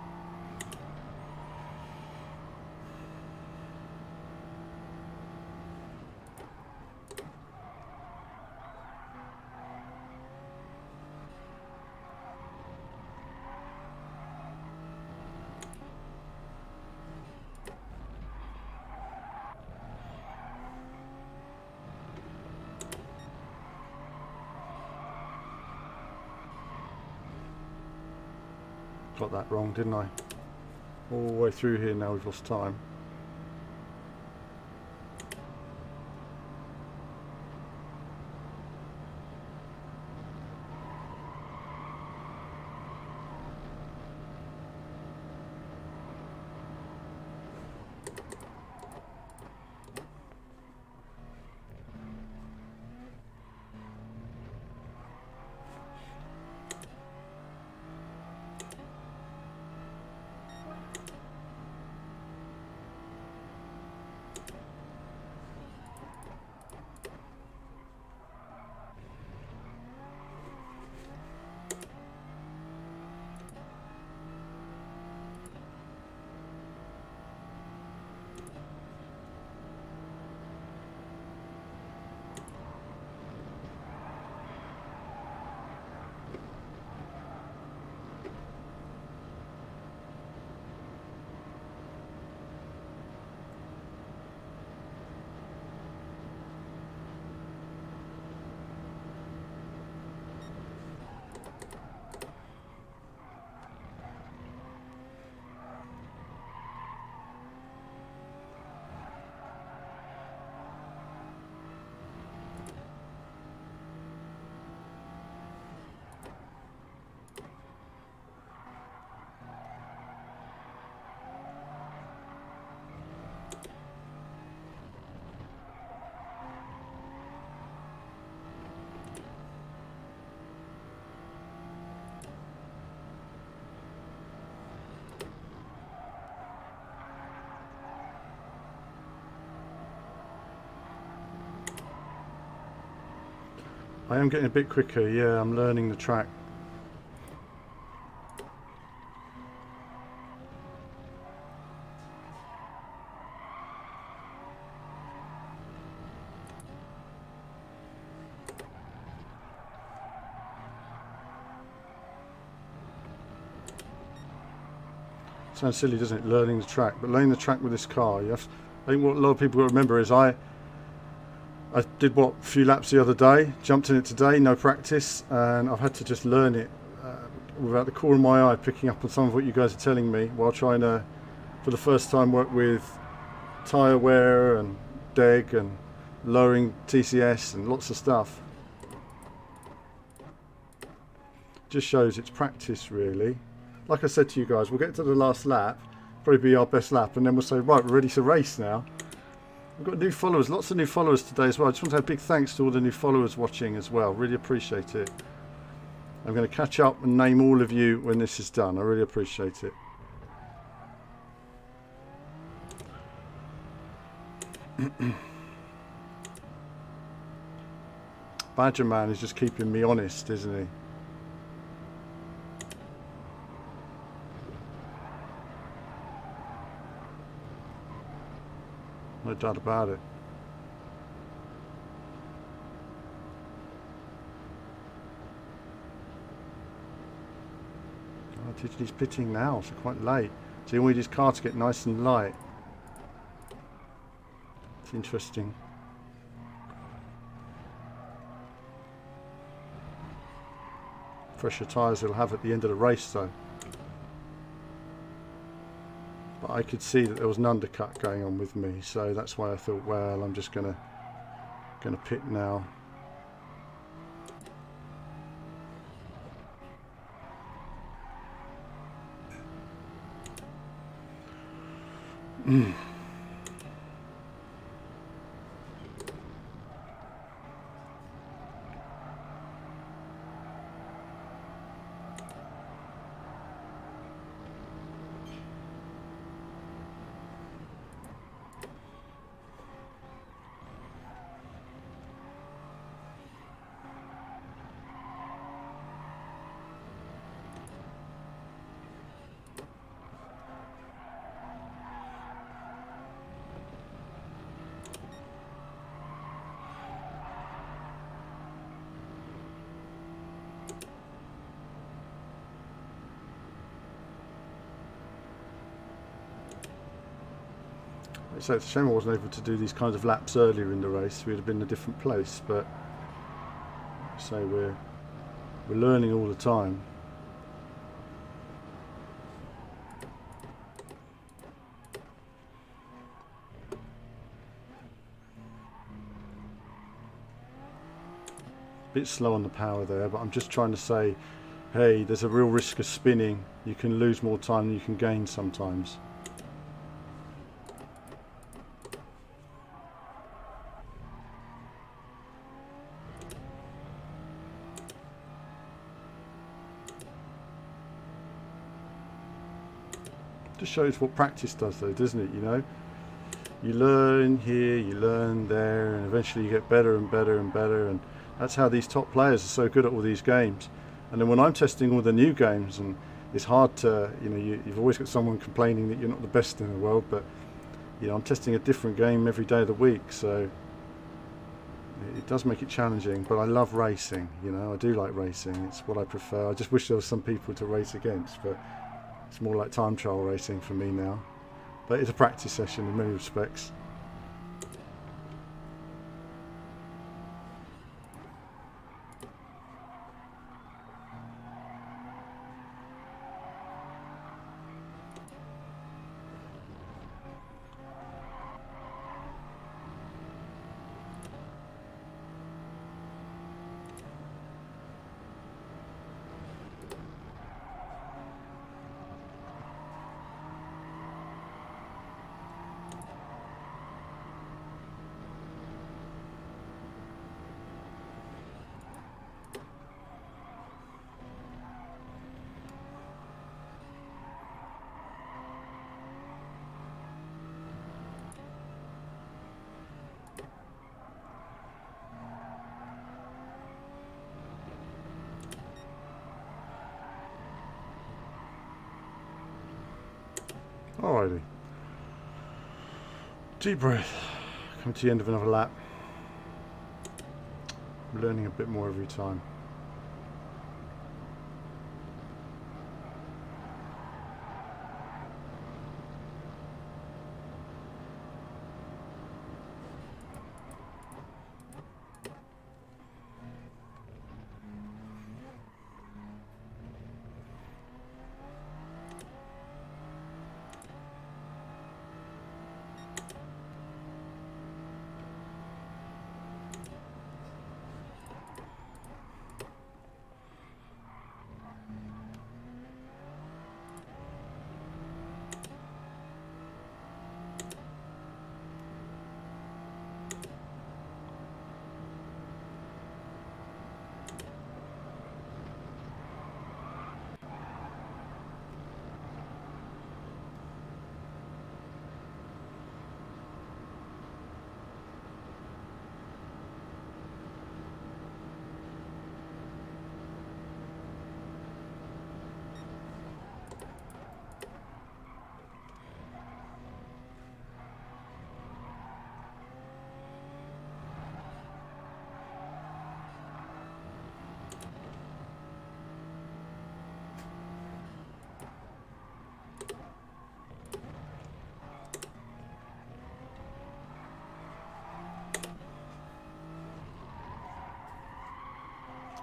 Got that wrong, didn't I? All the way through here now, we've lost time. I am getting a bit quicker, yeah, I'm learning the track. Sounds silly, doesn't it, learning the track, but learning the track with this car, you have, I think what a lot of people got to remember is I did a few laps the other day, jumped in it today, no practice, and I've had to just learn it without the corner of my eye, picking up on some of what you guys are telling me while trying to, for the first time, work with tyre wear and deg and lowering TCS and lots of stuff. Just shows it's practice really. Like I said to you guys, we'll get to the last lap, probably be our best lap, and then we'll say, right, we're ready to race now. We've got new followers, lots of new followers today as well. I just want to have a big thanks to all the new followers watching as well. Really appreciate it. I'm going to catch up and name all of you when this is done. I really appreciate it. Badger Man is just keeping me honest, isn't he? No doubt about it. Oh, he's pitting now, so quite late. So he wanted his car to get nice and light. It's interesting. Fresher tyres he'll have at the end of the race though. But I could see that there was an undercut going on with me, so that's why I thought, well, I'm just gonna pit now. So it's a shame I wasn't able to do these kinds of laps earlier in the race. We'd have been in a different place, but so we're learning all the time. Bit slow on the power there, but I'm just trying to say, hey, there's a real risk of spinning. You can lose more time than you can gain sometimes. Just shows what practice does though, doesn't it? You know, you learn here, you learn there, and eventually you get better and better and better, and that's how these top players are so good at all these games. And then when I'm testing all the new games, and it's hard to, you know, you've always got someone complaining that you're not the best in the world, but you know, I'm testing a different game every day of the week, so it does make it challenging. But I love racing, you know, I do like racing. It's what I prefer. I just wish there was some people to race against, but it's more like time trial racing for me now. But it's a practice session in many respects. Alrighty. Deep breath. Come to the end of another lap. I'm learning a bit more every time.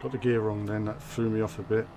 Got the gear wrong then, that threw me off a bit.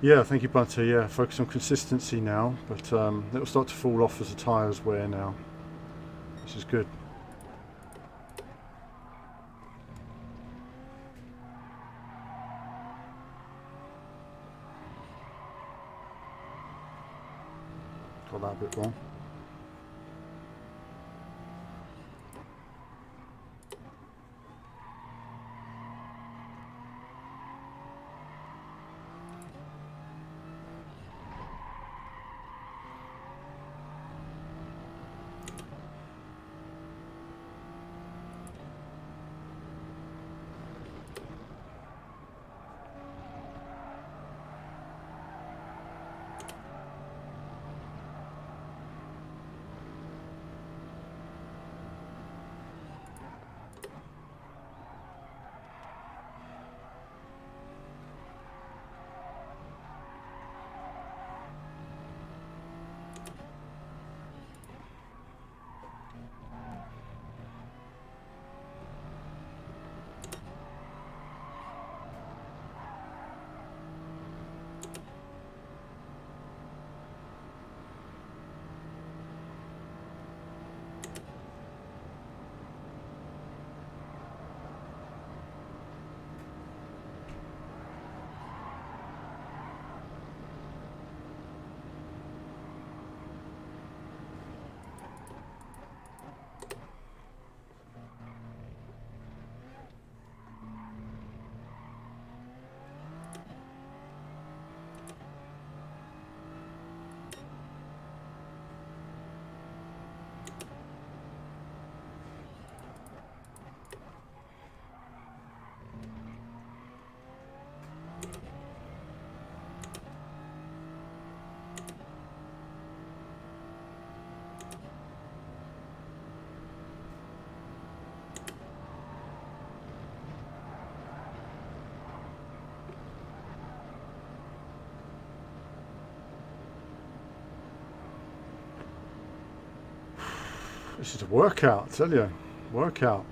Yeah, thank you, Bunter. Yeah, focus on consistency now, but it'll start to fall off as the tyres wear now, which is good. Got that a bit wrong. This is a workout, I tell you. Workout.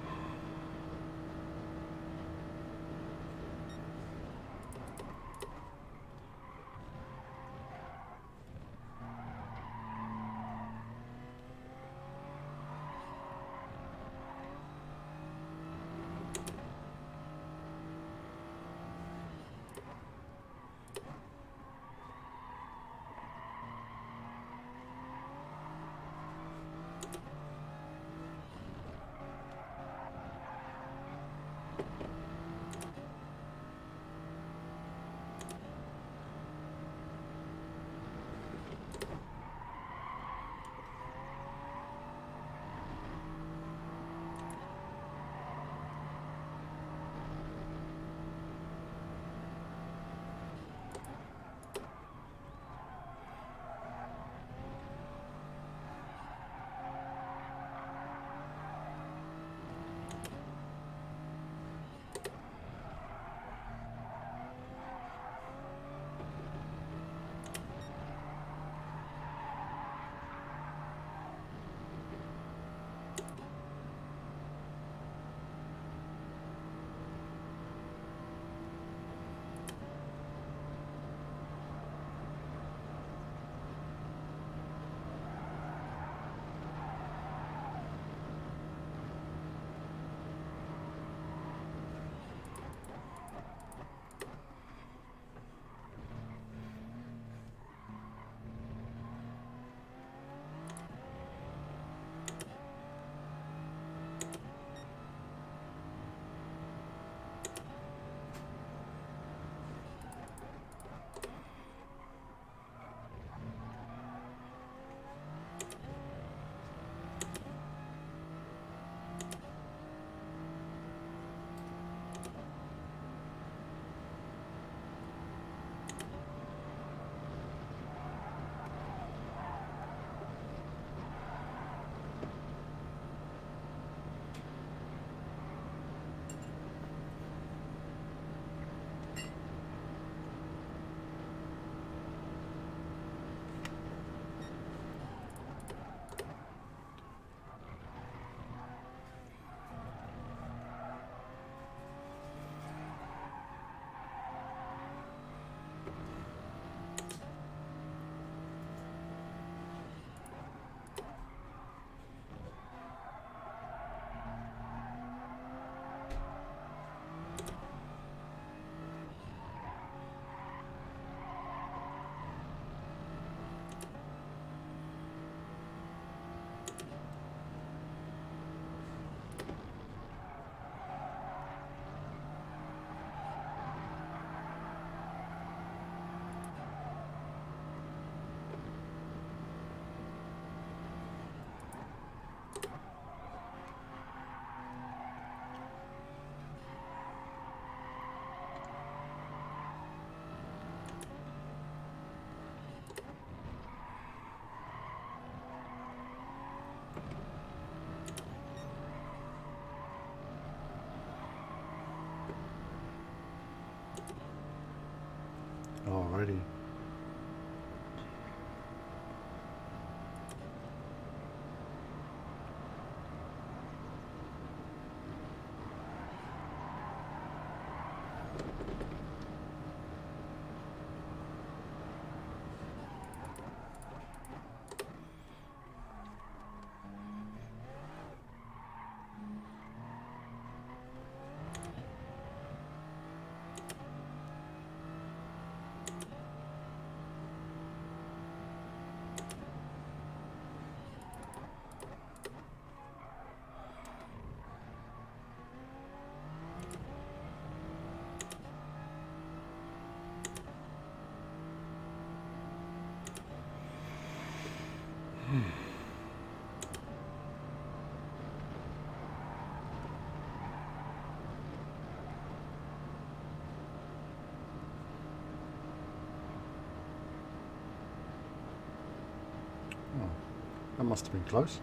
That must have been close.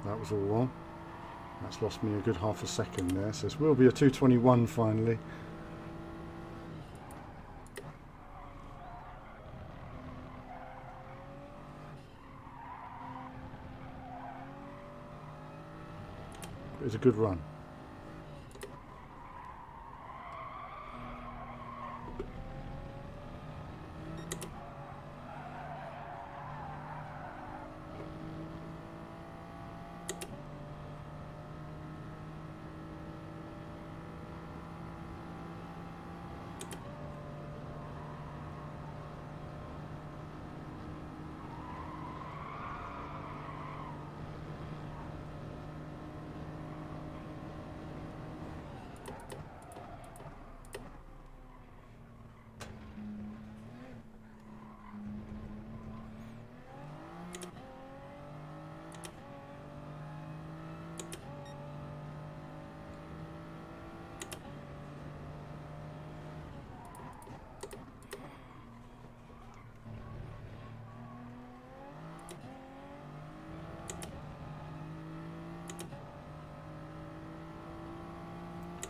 That was all wrong. That's lost me a good half a second there. So this will be a 2:21 finally. It was a good run.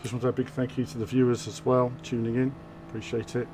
Just want to have a big thank you to the viewers as well, tuning in. Appreciate it.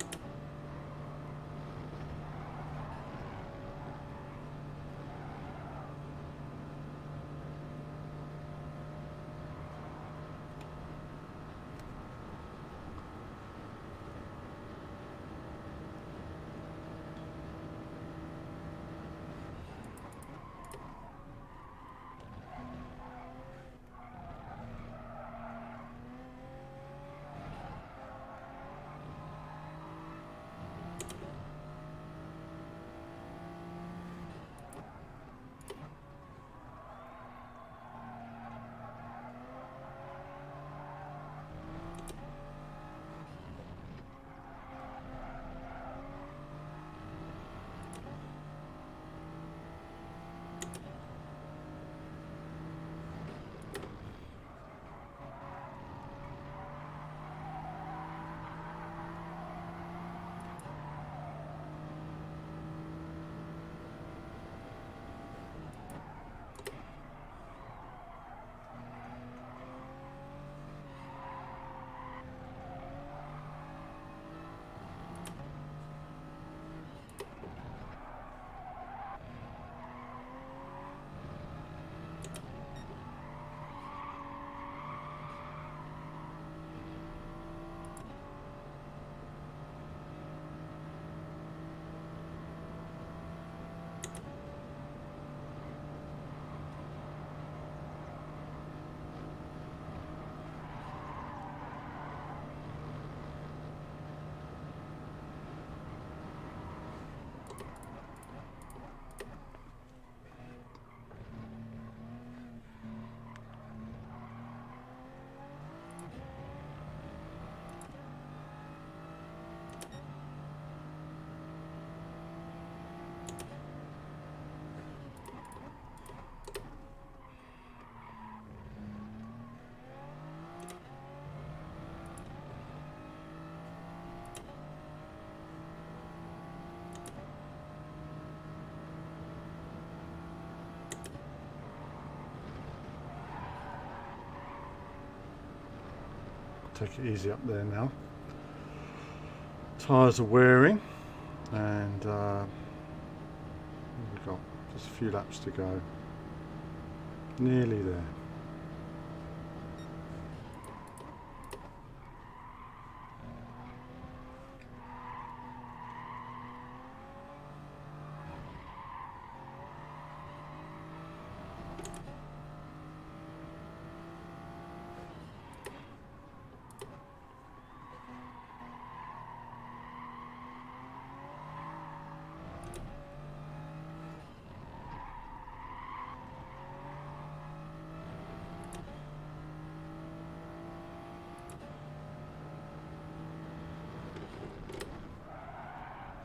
Take it easy up there now. Tyres are wearing, and we've got just a few laps to go. Nearly there.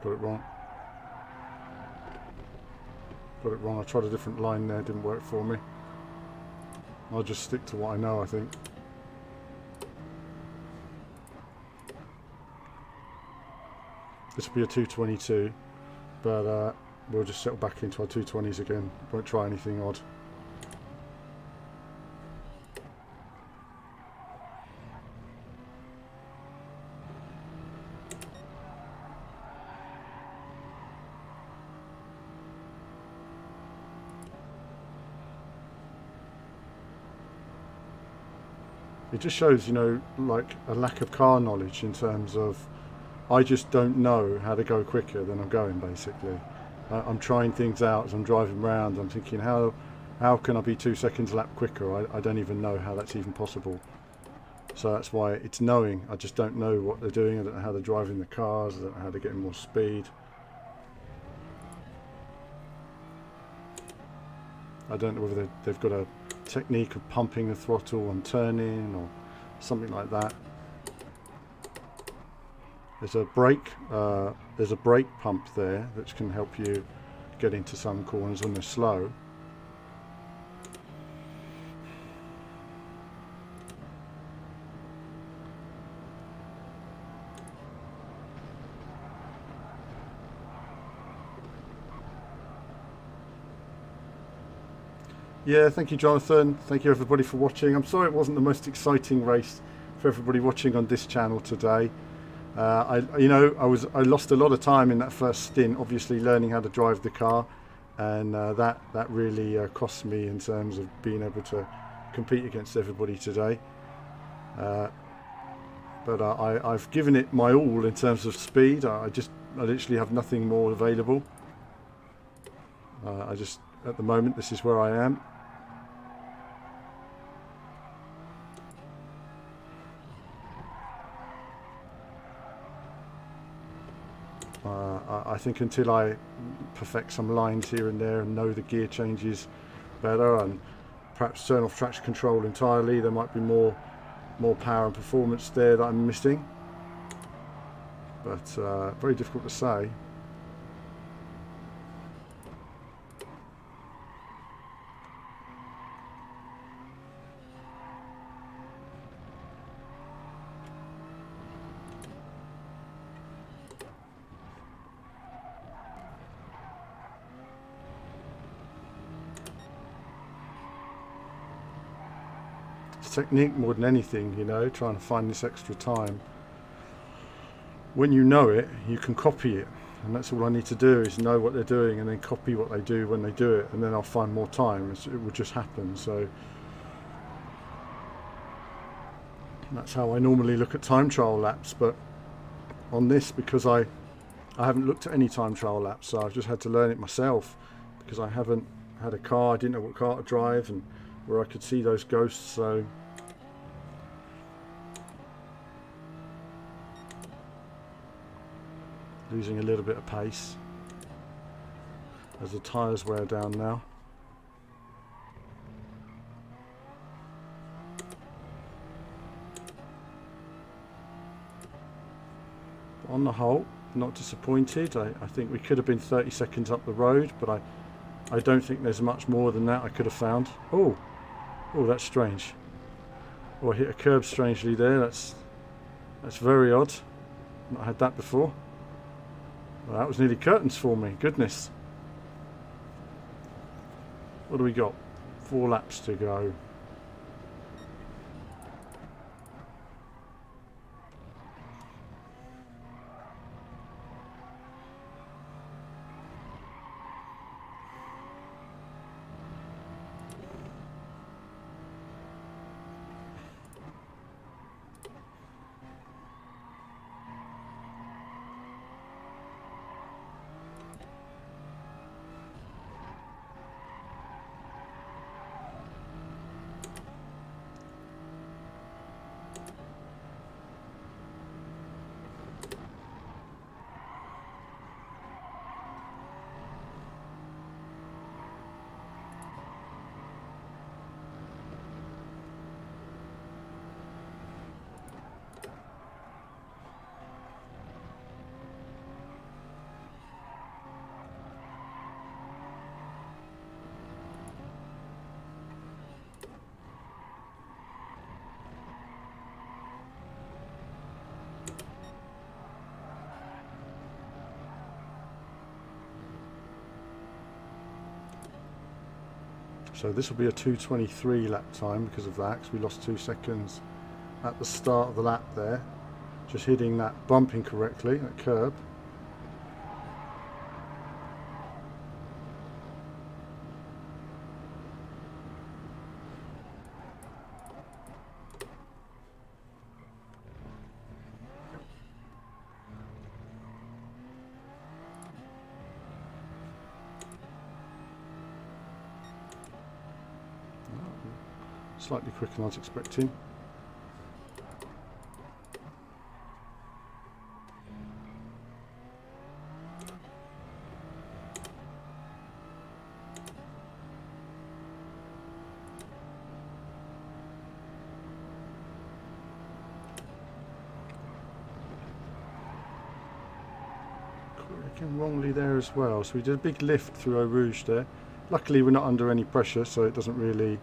Got it wrong. Got it wrong. I tried a different line there, didn't work for me. I'll just stick to what I know, I think. This will be a 222, but we'll just settle back into our 220s again. Won't try anything odd. It just shows, you know, like a lack of car knowledge in terms of I just don't know how to go quicker than I'm going, basically. I'm trying things out as I'm driving around. I'm thinking, how can I be 2 seconds a lap quicker? I don't even know how that's even possible. So that's why it's knowing. I just don't know what they're doing. I don't know how they're driving the cars. I don't know how they're getting more speed. I don't know whether they've got a technique of pumping the throttle and turning or something like that. There's a brake pump there which can help you get into some corners when they're slow. Yeah, thank you, Jonathan. Thank you, everybody, for watching. I'm sorry it wasn't the most exciting race for everybody watching on this channel today. I lost a lot of time in that first stint, obviously learning how to drive the car, and that really cost me in terms of being able to compete against everybody today. But I've given it my all in terms of speed. I literally have nothing more available. At the moment, this is where I am. I think until I perfect some lines here and there and know the gear changes better and perhaps turn off traction control entirely, there might be more power and performance there that I'm missing. But very difficult to say. Technique more than anything, you know, trying to find this extra time. When you know it, you can copy it, and that's all I need to do is know what they're doing and then copy what they do when they do it, and then I'll find more time. It will just happen. So that's how I normally look at time trial laps. But on this, because I haven't looked at any time trial laps, so I've just had to learn it myself because I haven't had a car. I didn't know what car to drive and where I could see those ghosts. So losing a little bit of pace as the tyres wear down now. On the whole, not disappointed. I think we could have been 30 seconds up the road, but I don't think there's much more than that I could have found. Oh, that's strange. Oh, I hit a curb strangely there. That's very odd. Not had that before. Well, that was nearly curtains for me. Goodness. What do we got? 4 laps to go. So this will be a 2:23 lap time because of that, because we lost 2 seconds at the start of the lap there. Just hitting that bump incorrectly, that curb. Slightly quicker than I was expecting. Braking wrongly there as well. So we did a big lift through Eau Rouge there. Luckily we're not under any pressure, so it doesn't really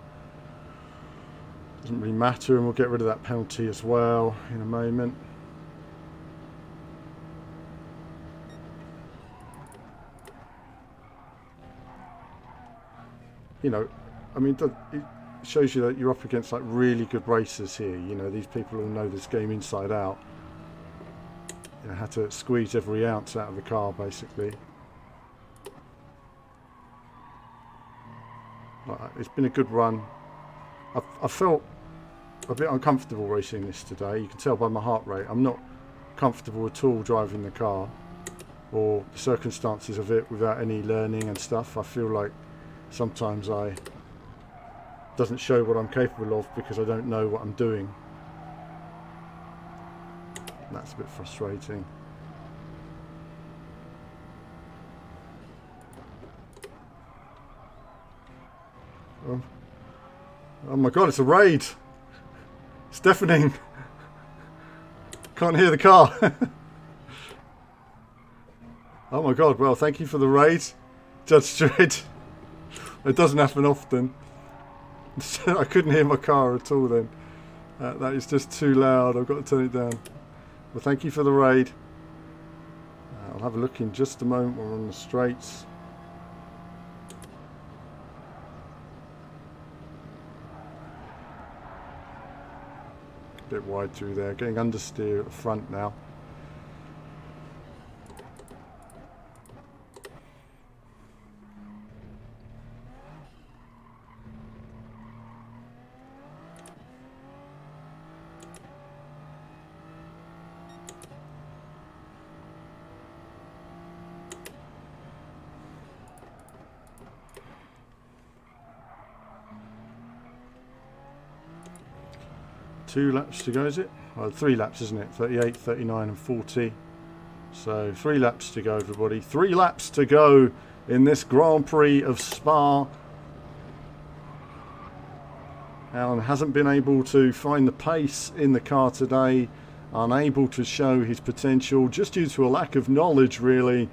matter, and we'll get rid of that penalty as well in a moment. You know, I mean, it shows you that you're up against like really good racers here. You know, these people all know this game inside out. You know, had to squeeze every ounce out of the car basically. It's been a good run. I felt a bit uncomfortable racing this today. You can tell by my heart rate. I'm not comfortable at all driving the car or the circumstances of it without any learning and stuff. I feel like sometimes doesn't show what I'm capable of because I don't know what I'm doing. And that's a bit frustrating. Oh my god, it's a raid! It's deafening! Can't hear the car! Oh my god, well thank you for the raid, Judge Dredd. It doesn't happen often. I couldn't hear my car at all then. That is just too loud, I've got to turn it down. Well thank you for the raid. I'll have a look in just a moment when we're on the straights. Bit wide through there, getting understeer at the front now. Two laps to go, is it? Well, 3 laps, isn't it? 38, 39 and 40. So 3 laps to go, everybody. 3 laps to go in this Grand Prix of Spa. Alan hasn't been able to find the pace in the car today. Unable to show his potential just due to a lack of knowledge, really.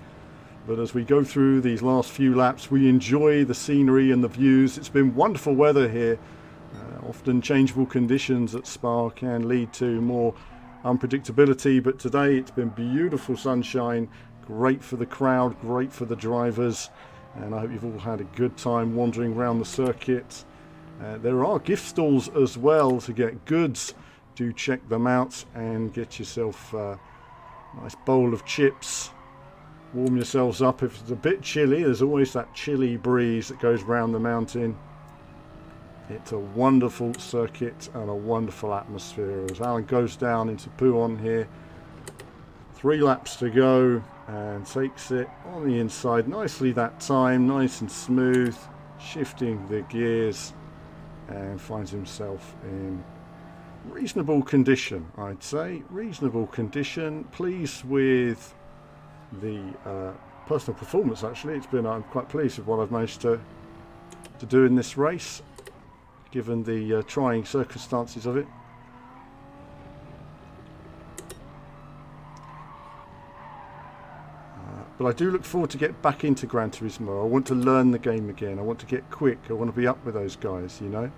But as we go through these last few laps, we enjoy the scenery and the views. It's been wonderful weather here. Often changeable conditions at Spa can lead to more unpredictability, but today it's been beautiful sunshine, great for the crowd, great for the drivers, and I hope you've all had a good time wandering around the circuit. There are gift stalls as well to get goods. Do check them out and get yourself a nice bowl of chips. Warm yourselves up if it's a bit chilly. There's always that chilly breeze that goes round the mountain. It's a wonderful circuit and a wonderful atmosphere as Alan goes down into Pouhon here. 3 laps to go and takes it on the inside nicely that time, nice and smooth, shifting the gears, and finds himself in reasonable condition, I'd say. Reasonable condition. Pleased with the personal performance actually. I'm quite pleased with what I've managed to do in this race, given the trying circumstances of it. But I do look forward to get back into Gran Turismo. I want to learn the game again. I want to get quick. I want to be up with those guys, you know.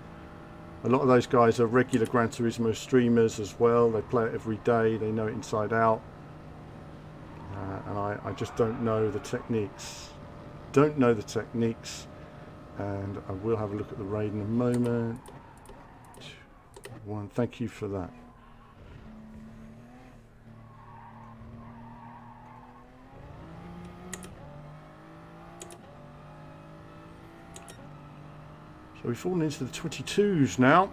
A lot of those guys are regular Gran Turismo streamers as well. They play it every day. They know it inside out. And I just don't know the techniques. Don't know the techniques. and I will have a look at the raid in a moment. One, thank you for that. So we've fallen into the 22s now,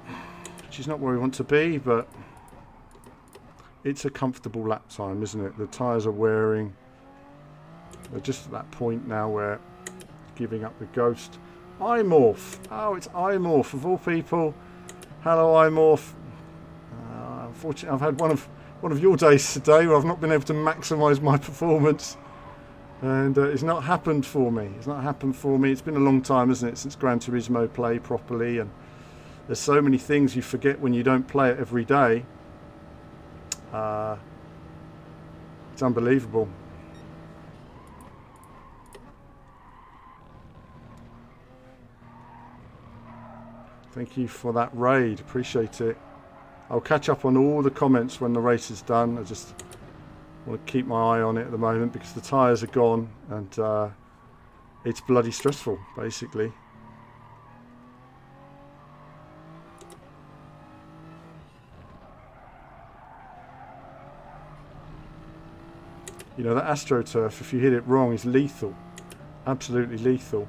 which is not where we want to be, but it's a comfortable lap time, isn't it? The tyres are wearing. We're just at that point now where giving up the ghost. iMorph. Oh, it's iMorph of all people. Hello, iMorph. Unfortunately, I've had one of your days today where I've not been able to maximise my performance, and it's not happened for me. It's not happened for me. It's been a long time, isn't it, since Gran Turismo played properly, and there's so many things you forget when you don't play it every day. It's unbelievable. Thank you for that raid, appreciate it. I'll catch up on all the comments when the race is done. I just want to keep my eye on it at the moment because the tyres are gone and it's bloody stressful, basically. You know, that AstroTurf, if you hit it wrong, is lethal. Absolutely lethal.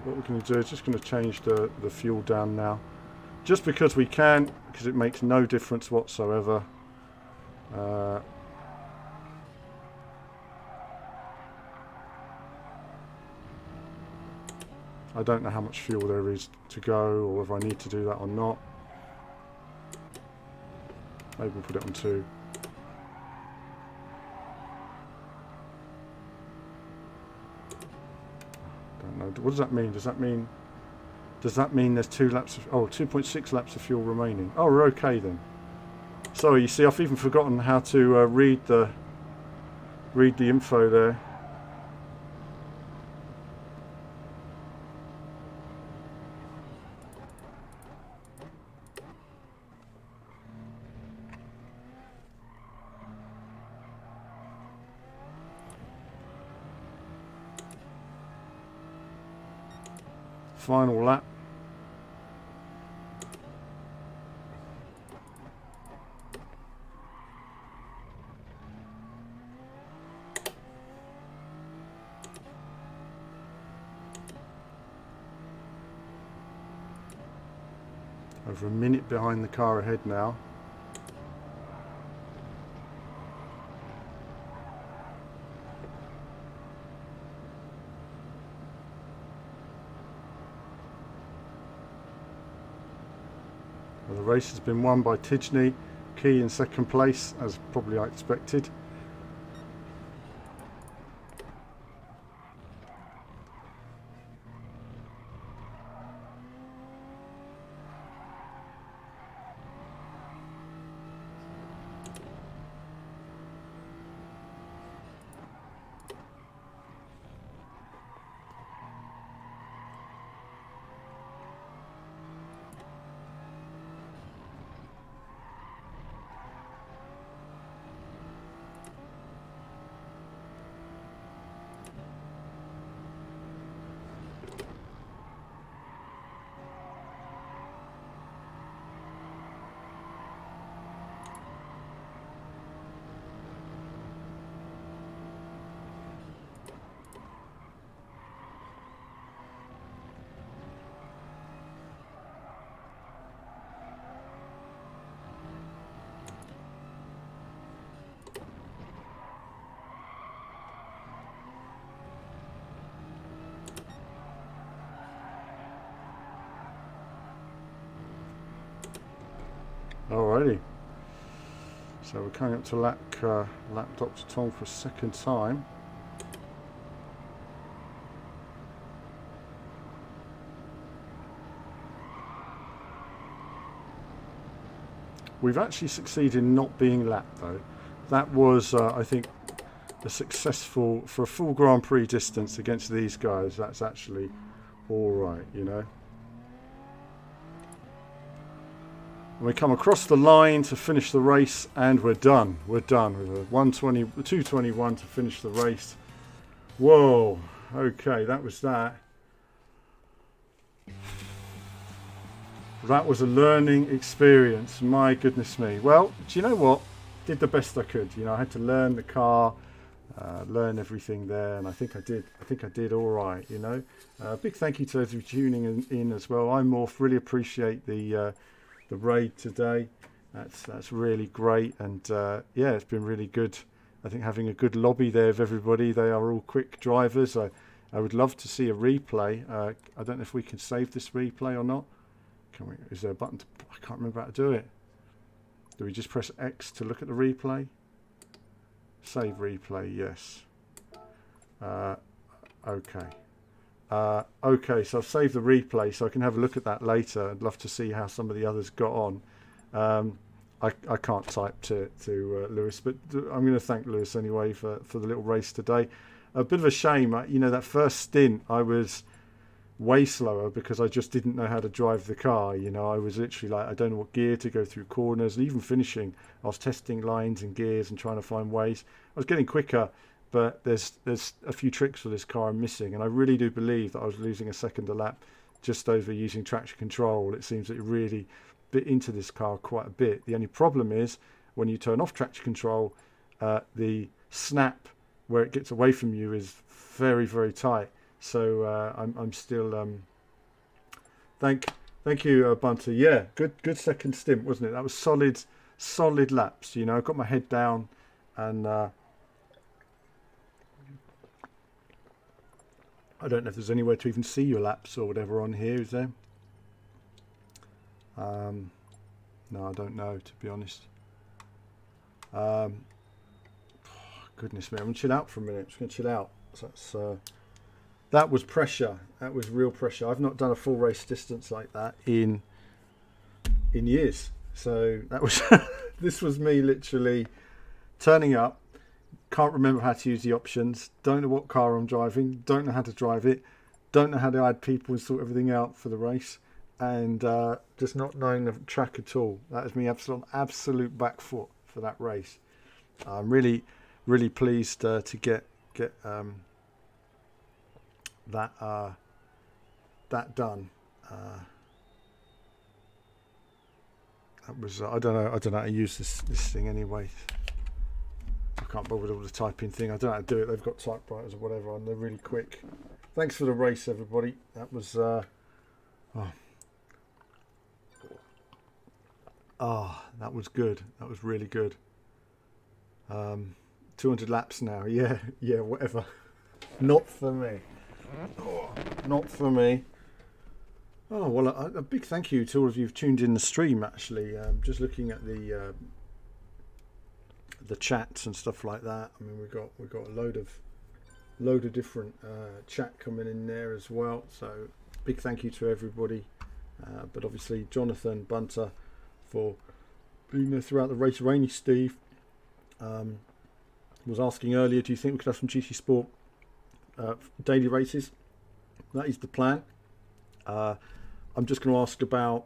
What we're going to do is just going to change the fuel down now. Just because we can, because it makes no difference whatsoever. I don't know how much fuel there is to go, or whether I need to do that or not. Maybe we'll put it on 2. Don't know. What does that mean? Does that mean there's 2 laps of, oh, 2.6 laps of fuel remaining? Oh, we're okay then. Sorry, you see, I've even forgotten how to read the info there. Final lap. Over a minute behind the car ahead now. The race has been won by Tijni, Key in second place, as probably I expected. Alrighty, so we're coming up to lap Dr. Tom for a second time. We've actually succeeded in not being lapped though. That was, I think, a successful, for a full Grand Prix distance against these guys, that's actually alright, you know. And we come across the line to finish the race, and we're done. We're done with a 2:21 to finish the race. Whoa. Okay, that was that. That was a learning experience. My goodness me. Well, do you know what? Did the best I could. You know, I had to learn the car, learn everything there, and I think I did. I think I did all right. You know, big thank you to those who are tuning in as well. I'm Morph. Really appreciate the raid today. That's really great, and yeah, it's been really good. I think having a good lobby there of everybody. They are all quick drivers. I would love to see a replay. I don't know if we can save this replay or not. Can we? Is there a button? I can't remember how to do it. Do we just press X to look at the replay? Save replay, yes. Okay. Okay, so I've saved the replay so I can have a look at that later. I'd love to see how some of the others got on. I can't type to Lewis, but I'm going to thank Lewis anyway for the little race today. A bit of a shame, you know, that first stint I was way slower because I just didn't know how to drive the car. You know, I was literally like, I don't know what gear to go through corners, and even finishing I was testing lines and gears and trying to find ways. I was getting quicker, but there's a few tricks for this car I'm missing, and I really do believe that I was losing a second a lap just over using traction control. It seems that it really bit into this car quite a bit. The only problem is when you turn off traction control, the snap where it gets away from you is very, very tight. So I'm still thank you, Bunter. Yeah, good second stint, wasn't it? That was solid laps. You know, I got my head down, and I don't know if there's anywhere to even see your laps or whatever on here. Is there? No, I don't know, to be honest. Goodness me, I'm gonna chill out for a minute. I'm just gonna chill out. So that's. That was pressure. That was real pressure. I've not done a full race distance like that in years. So that was this was me literally turning up. Can't remember how to use the options. Don't know what car I'm driving. Don't know how to drive it. Don't know how to add people and sort everything out for the race. And just not knowing the track at all. That is me absolute back foot for that race. I'm really pleased to get that done. That was I don't know how to use this thing anyway. I can't bother with all the typing thing. I don't know how to do it. They've got typewriters or whatever and they're really quick. Thanks for the race, everybody. That was that was good. That was really good. 200 laps now. Yeah, whatever. Not for me. Oh, not for me. Oh well, a big thank you to all of you who've tuned in the stream. Actually, just looking at the chats and stuff like that. I mean, we've got a load of different chat coming in there as well. So big thank you to everybody. But obviously, Jonathan Bunter for being there throughout the race. Rainy Steve was asking earlier, do you think we could have some GT Sport daily races? That is the plan. I'm just going to ask about,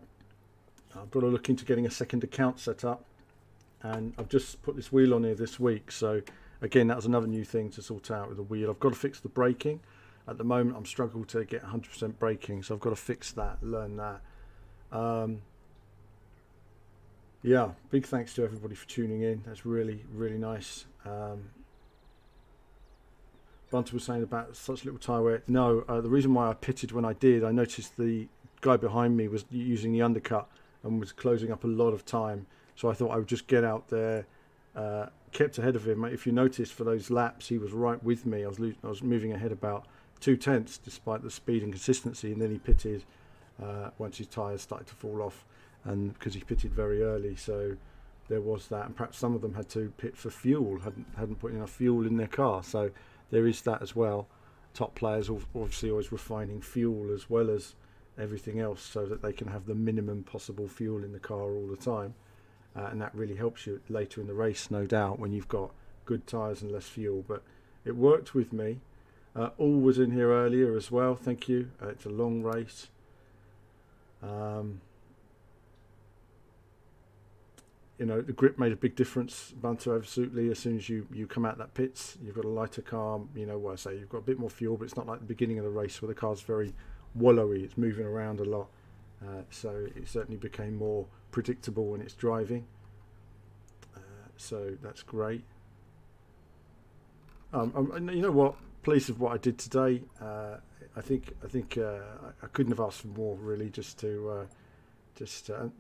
I've got to look into getting a second account set up, and I've just put this wheel on here this week. So again, that was another new thing to sort out with the wheel. I've got to fix the braking. At the moment I'm struggling to get 100% braking, so I've got to fix that, learn that. Yeah, big thanks to everybody for tuning in. That's really nice. Bunter was saying about such little tyre wear. No, the reason why I pitted when I did, I noticed the guy behind me was using the undercut and was closing up a lot of time. So I thought I would just get out there, kept ahead of him. If you noticed for those laps, he was right with me. I was moving ahead about 0.2 despite the speed and consistency, and then he pitted once his tyres started to fall off, and because he pitted very early. So there was that, and perhaps some of them had to pit for fuel, hadn't put enough fuel in their car. So there is that as well. Top players obviously always refining fuel as well as everything else so that they can have the minimum possible fuel in the car all the time, and that really helps you later in the race, no doubt, when you've got good tyres and less fuel. But it worked with me. All was in here earlier as well, thank you. It's a long race. you know, the grip made a big difference, Bunter, absolutely. As soon as you come out that pits, you've got a lighter car. You know what I say, you've got a bit more fuel, but it's not like the beginning of the race where the car's very wallowy. It's moving around a lot, so it certainly became more predictable when it's driving. So that's great. You know what? Pleased with what I did today. I think I couldn't have asked for more, really.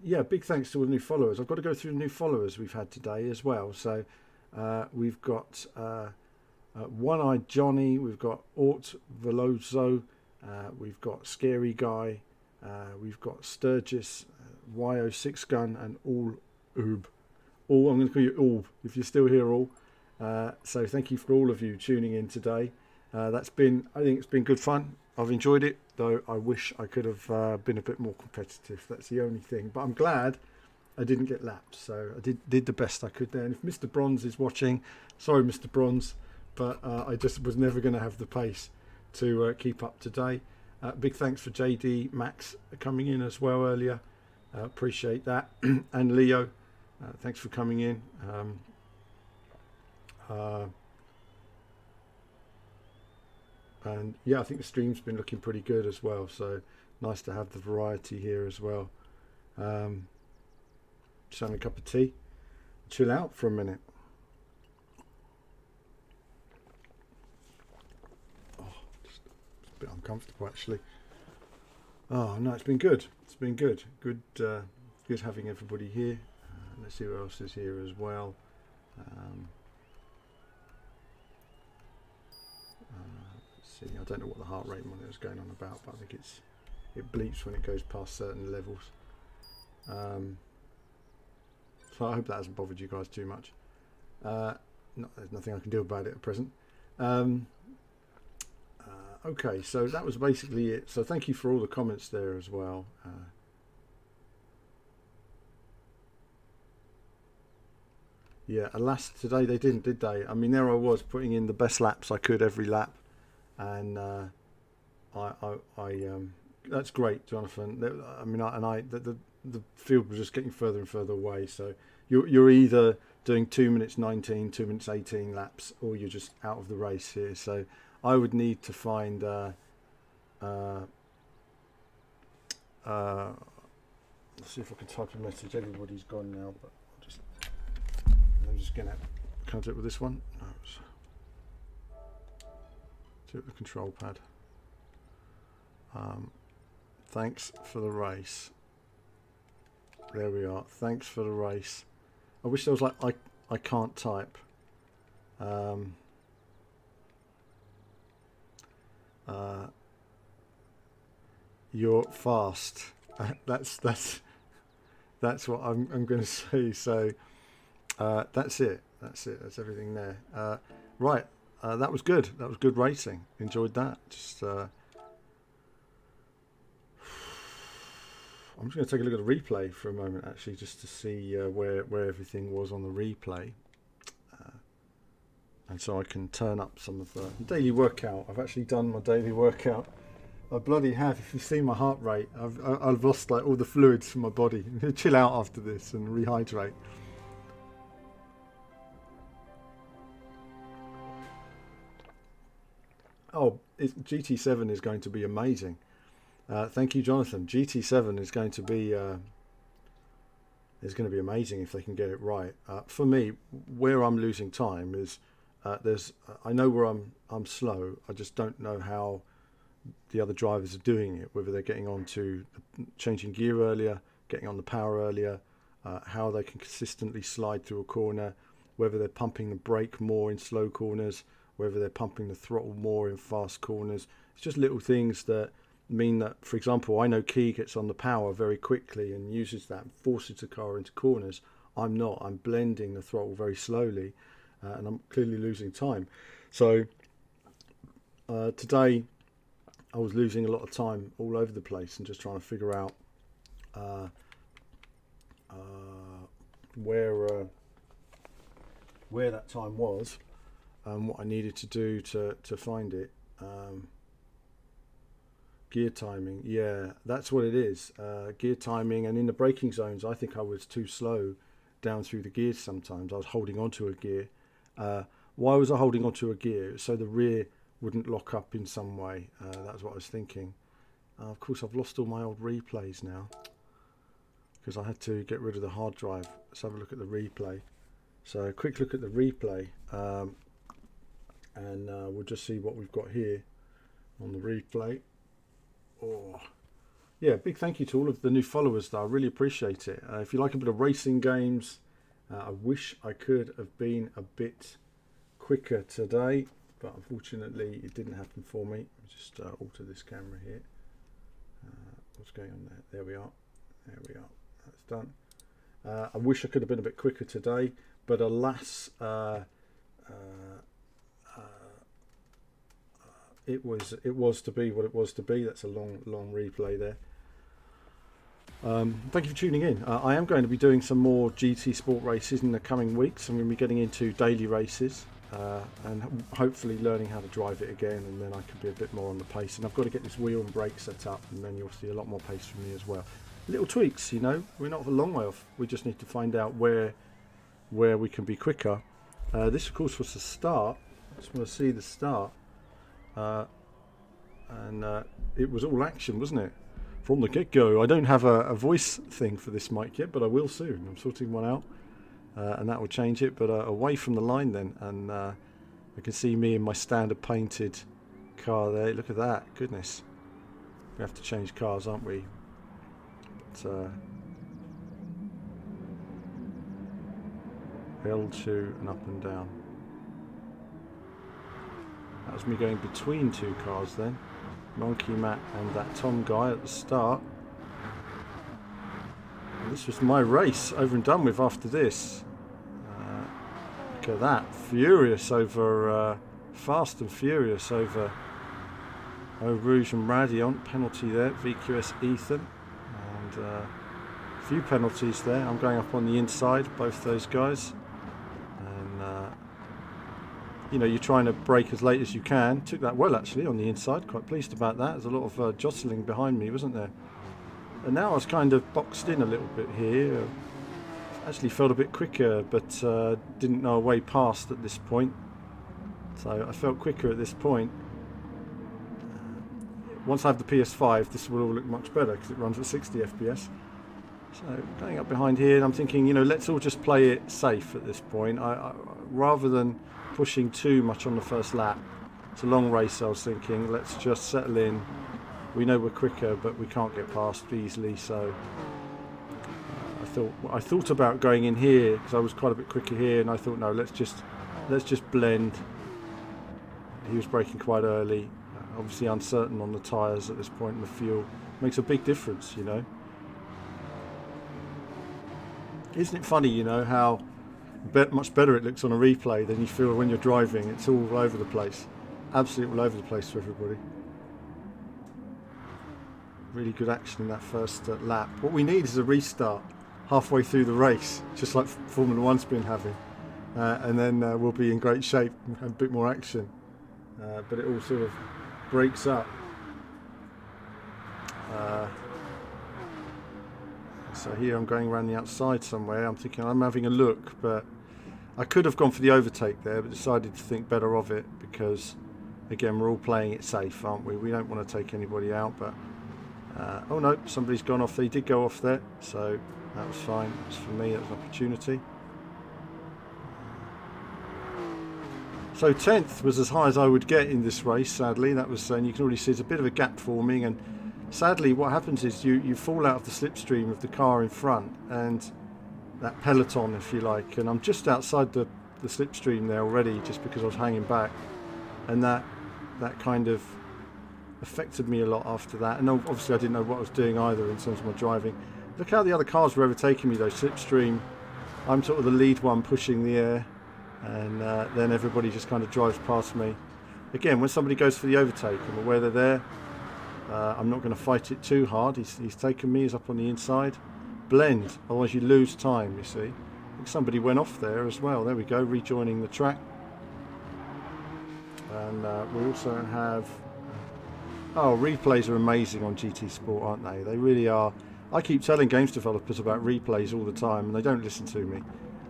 Yeah, big thanks to all the new followers. I've got to go through the new followers we've had today as well. So we've got One-Eyed Johnny, we've got Ort Veloso, we've got Scary Guy, we've got Sturgis, YO6 Gun, and All Oob. All, I'm going to call you All if you're still here, All. So thank you for all of you tuning in today. I think it's been good fun. I've enjoyed it, though I wish I could have been a bit more competitive. That's the only thing. But I'm glad I didn't get lapped. So I did the best I could there. And if Mr. Bronze is watching, sorry, Mr. Bronze, but I just was never going to have the pace to keep up today. Big thanks for JD Max coming in as well earlier. Appreciate that. And Leo, thanks for coming in. And yeah, I think the stream's been looking pretty good as well, so nice to have the variety here as well. Just having a cup of tea, chill out for a minute. Oh, just a bit uncomfortable actually. Oh no, it's been good. It's been good. Good having everybody here. Let's see who else is here as well. See, I don't know what the heart rate monitor is going on about, but I think it bleeps when it goes past certain levels. So I hope that hasn't bothered you guys too much. There's nothing I can do about it at present. Okay, so that was basically it. So thank you for all the comments there as well. Yeah, alas, today they didn't, did they? I mean, there I was putting in the best laps I could every lap. And that's great, Jonathan. I mean, the field was just getting further and further away. So you're either doing 2 minutes 19, 2 minutes 18 laps, or you're just out of the race here. So I would need to find. Let's see if I can type a message. Everybody's gone now, but I'm just gonna. Can I do it with this one? No. Do it with the control pad. Thanks for the race. There we are. Thanks for the race. I wish there was like I can't type. You're fast. That's what I'm going to say. So that's it. That's everything there. Right. That was good. That was good racing. Enjoyed that. Just I'm just going to take a look at the replay for a moment, actually, just to see where everything was on the replay, and so I can turn up some of the daily workout. I've actually done my daily workout. I bloody have. If you see my heart rate, I've lost like all the fluids from my body. Chill out after this and rehydrate. Oh, GT7 is going to be amazing. Thank you, Jonathan. GT7 is going to be amazing if they can get it right. For me, where I'm losing time is I know where I'm slow. I just don't know how the other drivers are doing it. Whether they're getting on to changing gear earlier, getting on the power earlier, how they can consistently slide through a corner, whether they're pumping the brake more in slow corners, whether they're pumping the throttle more in fast corners. It's just little things that mean that, for example, I know Key gets on the power very quickly and uses that and forces the car into corners. I'm not. I'm blending the throttle very slowly, and I'm clearly losing time. So today I was losing a lot of time all over the place and just trying to figure out where that time was and what I needed to do to find it. Gear timing, yeah, that's what it is. Gear timing, and in the braking zones I think I was too slow down through the gears sometimes. I was holding onto a gear. Why was I holding onto a gear? So the rear wouldn't lock up in some way. That's what I was thinking. Of course, I've lost all my old replays now because I had to get rid of the hard drive. Let's have a look at the replay. So a quick look at the replay, and we'll just see what we've got here on the replay. Oh, yeah, big thank you to all of the new followers though. I really appreciate it. If you like a bit of racing games, I wish I could have been a bit quicker today, but unfortunately it didn't happen for me. I'll just alter this camera here. What's going on there? There we are. There we are. That's done. I wish I could have been a bit quicker today, but alas, it was to be what it was to be. That's a long replay there. Thank you for tuning in. I am going to be doing some more GT Sport races in the coming weeks. I'm going to be getting into daily races and hopefully learning how to drive it again, and then I can be a bit more on the pace. And I've got to get this wheel and brake set up, and then you'll see a lot more pace from me as well. Little tweaks, you know, we're not a long way off. We just need to find out where we can be quicker. This of course was the start. I just want to see the start. And it was all action, wasn't it? From the get-go. I don't have a voice thing for this mic yet, but I will soon. I'm sorting one out, and that will change it. But away from the line then, and I can see me in my standard painted car there. Look at that, goodness. We have to change cars, aren't we? But L2 and up and down. That was me going between two cars then. Monkey Matt and that Tom guy at the start. And this was my race, over and done with after this. Look at that, furious over, fast and furious over Eau Rouge and Radiant. Penalty there, VQS Ethan. And a few penalties there. I'm going up on the inside, both those guys. And you know, you're trying to brake as late as you can. Took that well actually on the inside, quite pleased about that. There's a lot of jostling behind me, wasn't there? And now I was kind of boxed in a little bit here. Actually felt a bit quicker, but didn't know a way past at this point. So I felt quicker at this point. Once I have the PS5, this will all look much better because it runs at 60 FPS. So going up behind here, and I'm thinking, you know, let's all just play it safe at this point. I rather than pushing too much on the first lap. It's a long race, I was thinking, let's just settle in. We know we're quicker, but we can't get past easily, so I thought about going in here because I was quite a bit quicker here, and I thought, no, let's just blend. He was braking quite early, obviously uncertain on the tyres at this point, and the fuel makes a big difference, you know. Isn't it funny, you know, how much better it looks on a replay than you feel when you're driving? It's all over the place, absolutely all over the place for everybody. Really good action in that first lap. What we need is a restart halfway through the race, just like Formula 1's been having, and then we'll be in great shape and have a bit more action, but it all sort of breaks up. So here I'm going around the outside somewhere. I'm thinking I'm having a look, but I could have gone for the overtake there, but decided to think better of it because, again, we're all playing it safe, aren't we? We don't want to take anybody out, but oh no, somebody's gone off. They did go off there, so that was fine. It was for me, it was an opportunity. So 10th was as high as I would get in this race, sadly. That was, and you can already see there's a bit of a gap forming, and sadly what happens is you fall out of the slipstream of the car in front, and that peloton, if you like, and I'm just outside the slipstream there already, just because I was hanging back, and that kind of affected me a lot after that. And obviously I didn't know what I was doing either in terms of my driving. Look how the other cars were overtaking me though, slipstream. I'm sort of the lead one pushing the air, and then everybody just kind of drives past me. Again, when somebody goes for the overtake, I'm aware they're there. I'm not going to fight it too hard. He's taken me, he's up on the inside. Blend, otherwise you lose time, you see. I think somebody went off there as well. There we go, rejoining the track. And we also have... Oh, replays are amazing on GT Sport, aren't they? They really are. I keep telling games developers about replays all the time and they don't listen to me.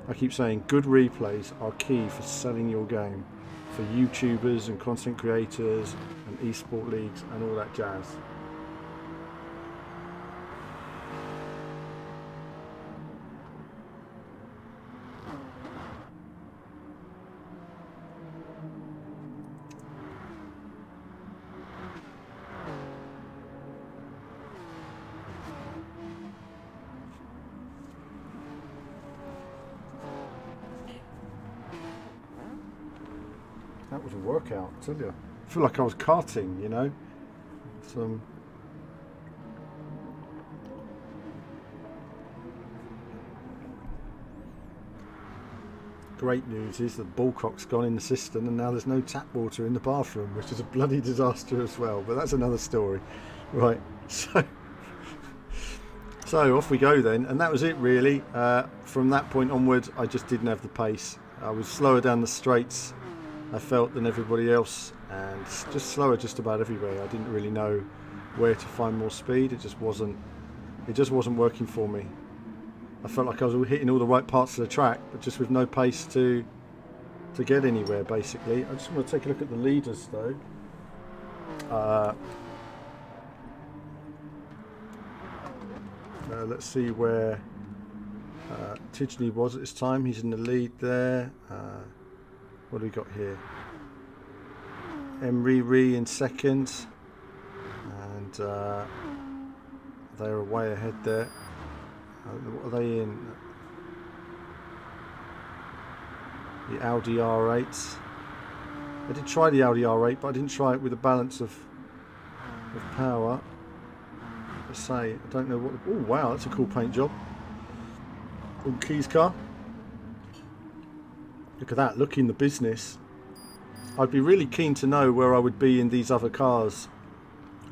I keep saying good replays are key for selling your game, for YouTubers and content creators and esport leagues and all that jazz. That was a workout, I tell you. I feel like I was karting, you know. Some great news is that Ballcock's gone in the cistern and now there's no tap water in the bathroom, which is a bloody disaster as well. But that's another story, right? So off we go then, and that was it really. From that point onwards, I just didn't have the pace. I was slower down the straights, I felt, than everybody else, and just slower just about everywhere. I didn't really know where to find more speed. It just wasn't working for me. I felt like I was hitting all the right parts of the track, but just with no pace to get anywhere, basically. I just want to take a look at the leaders though. Let's see where Tidgney was at this time. He's in the lead there. What do we got here? Emre in second, and they're way ahead there. What are they in? The Audi R8. I did try the Audi R8, but I didn't try it with a balance of power. Let's say, I don't know what. Oh wow, that's a cool paint job. On Key's car. Look at that, looking the business. I'd be really keen to know where I would be in these other cars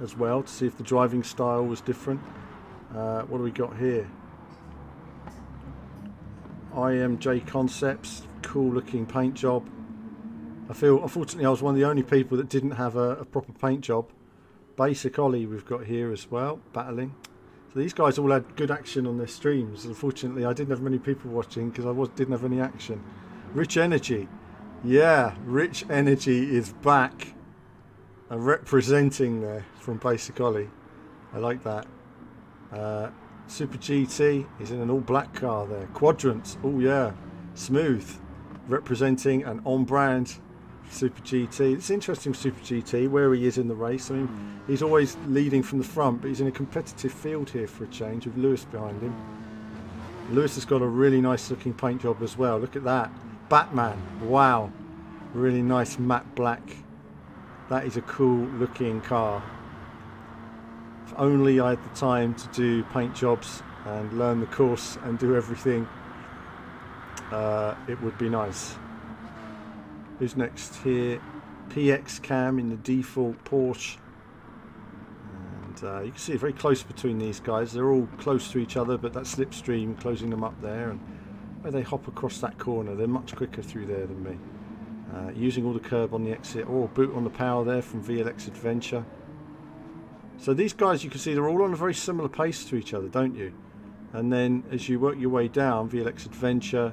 as well, to see if the driving style was different. What do we got here? IMJ Concepts, cool looking paint job. I feel, unfortunately, I was one of the only people that didn't have a proper paint job. Basic Ollie we've got here as well, battling. So these guys all had good action on their streams. Unfortunately, I didn't have many people watching because I didn't have any action. Rich Energy. Yeah, Rich Energy is back. Representing there from Basic Ollie. I like that. Super GT is in an all black car there. Quadrant. Oh yeah. Smooth. Representing an on-brand Super GT. It's interesting, Super GT, where he is in the race. I mean, he's always leading from the front, but he's in a competitive field here for a change with Lewis behind him. Lewis has got a really nice looking paint job as well. Look at that. Batman. Wow. Really nice matte black. That is a cool looking car. If only I had the time to do paint jobs and learn the course and do everything, it would be nice. Who's next here? PX Cam in the default Porsche. And you can see it very close between these guys. They're all close to each other, but that slipstream closing them up there. And where they hop across that corner, they're much quicker through there than me. Using all the curb on the exit. Oh, boot on the power there from VLX Adventure. So these guys, you can see they're all on a very similar pace to each other, don't you? And then as you work your way down, VLX Adventure,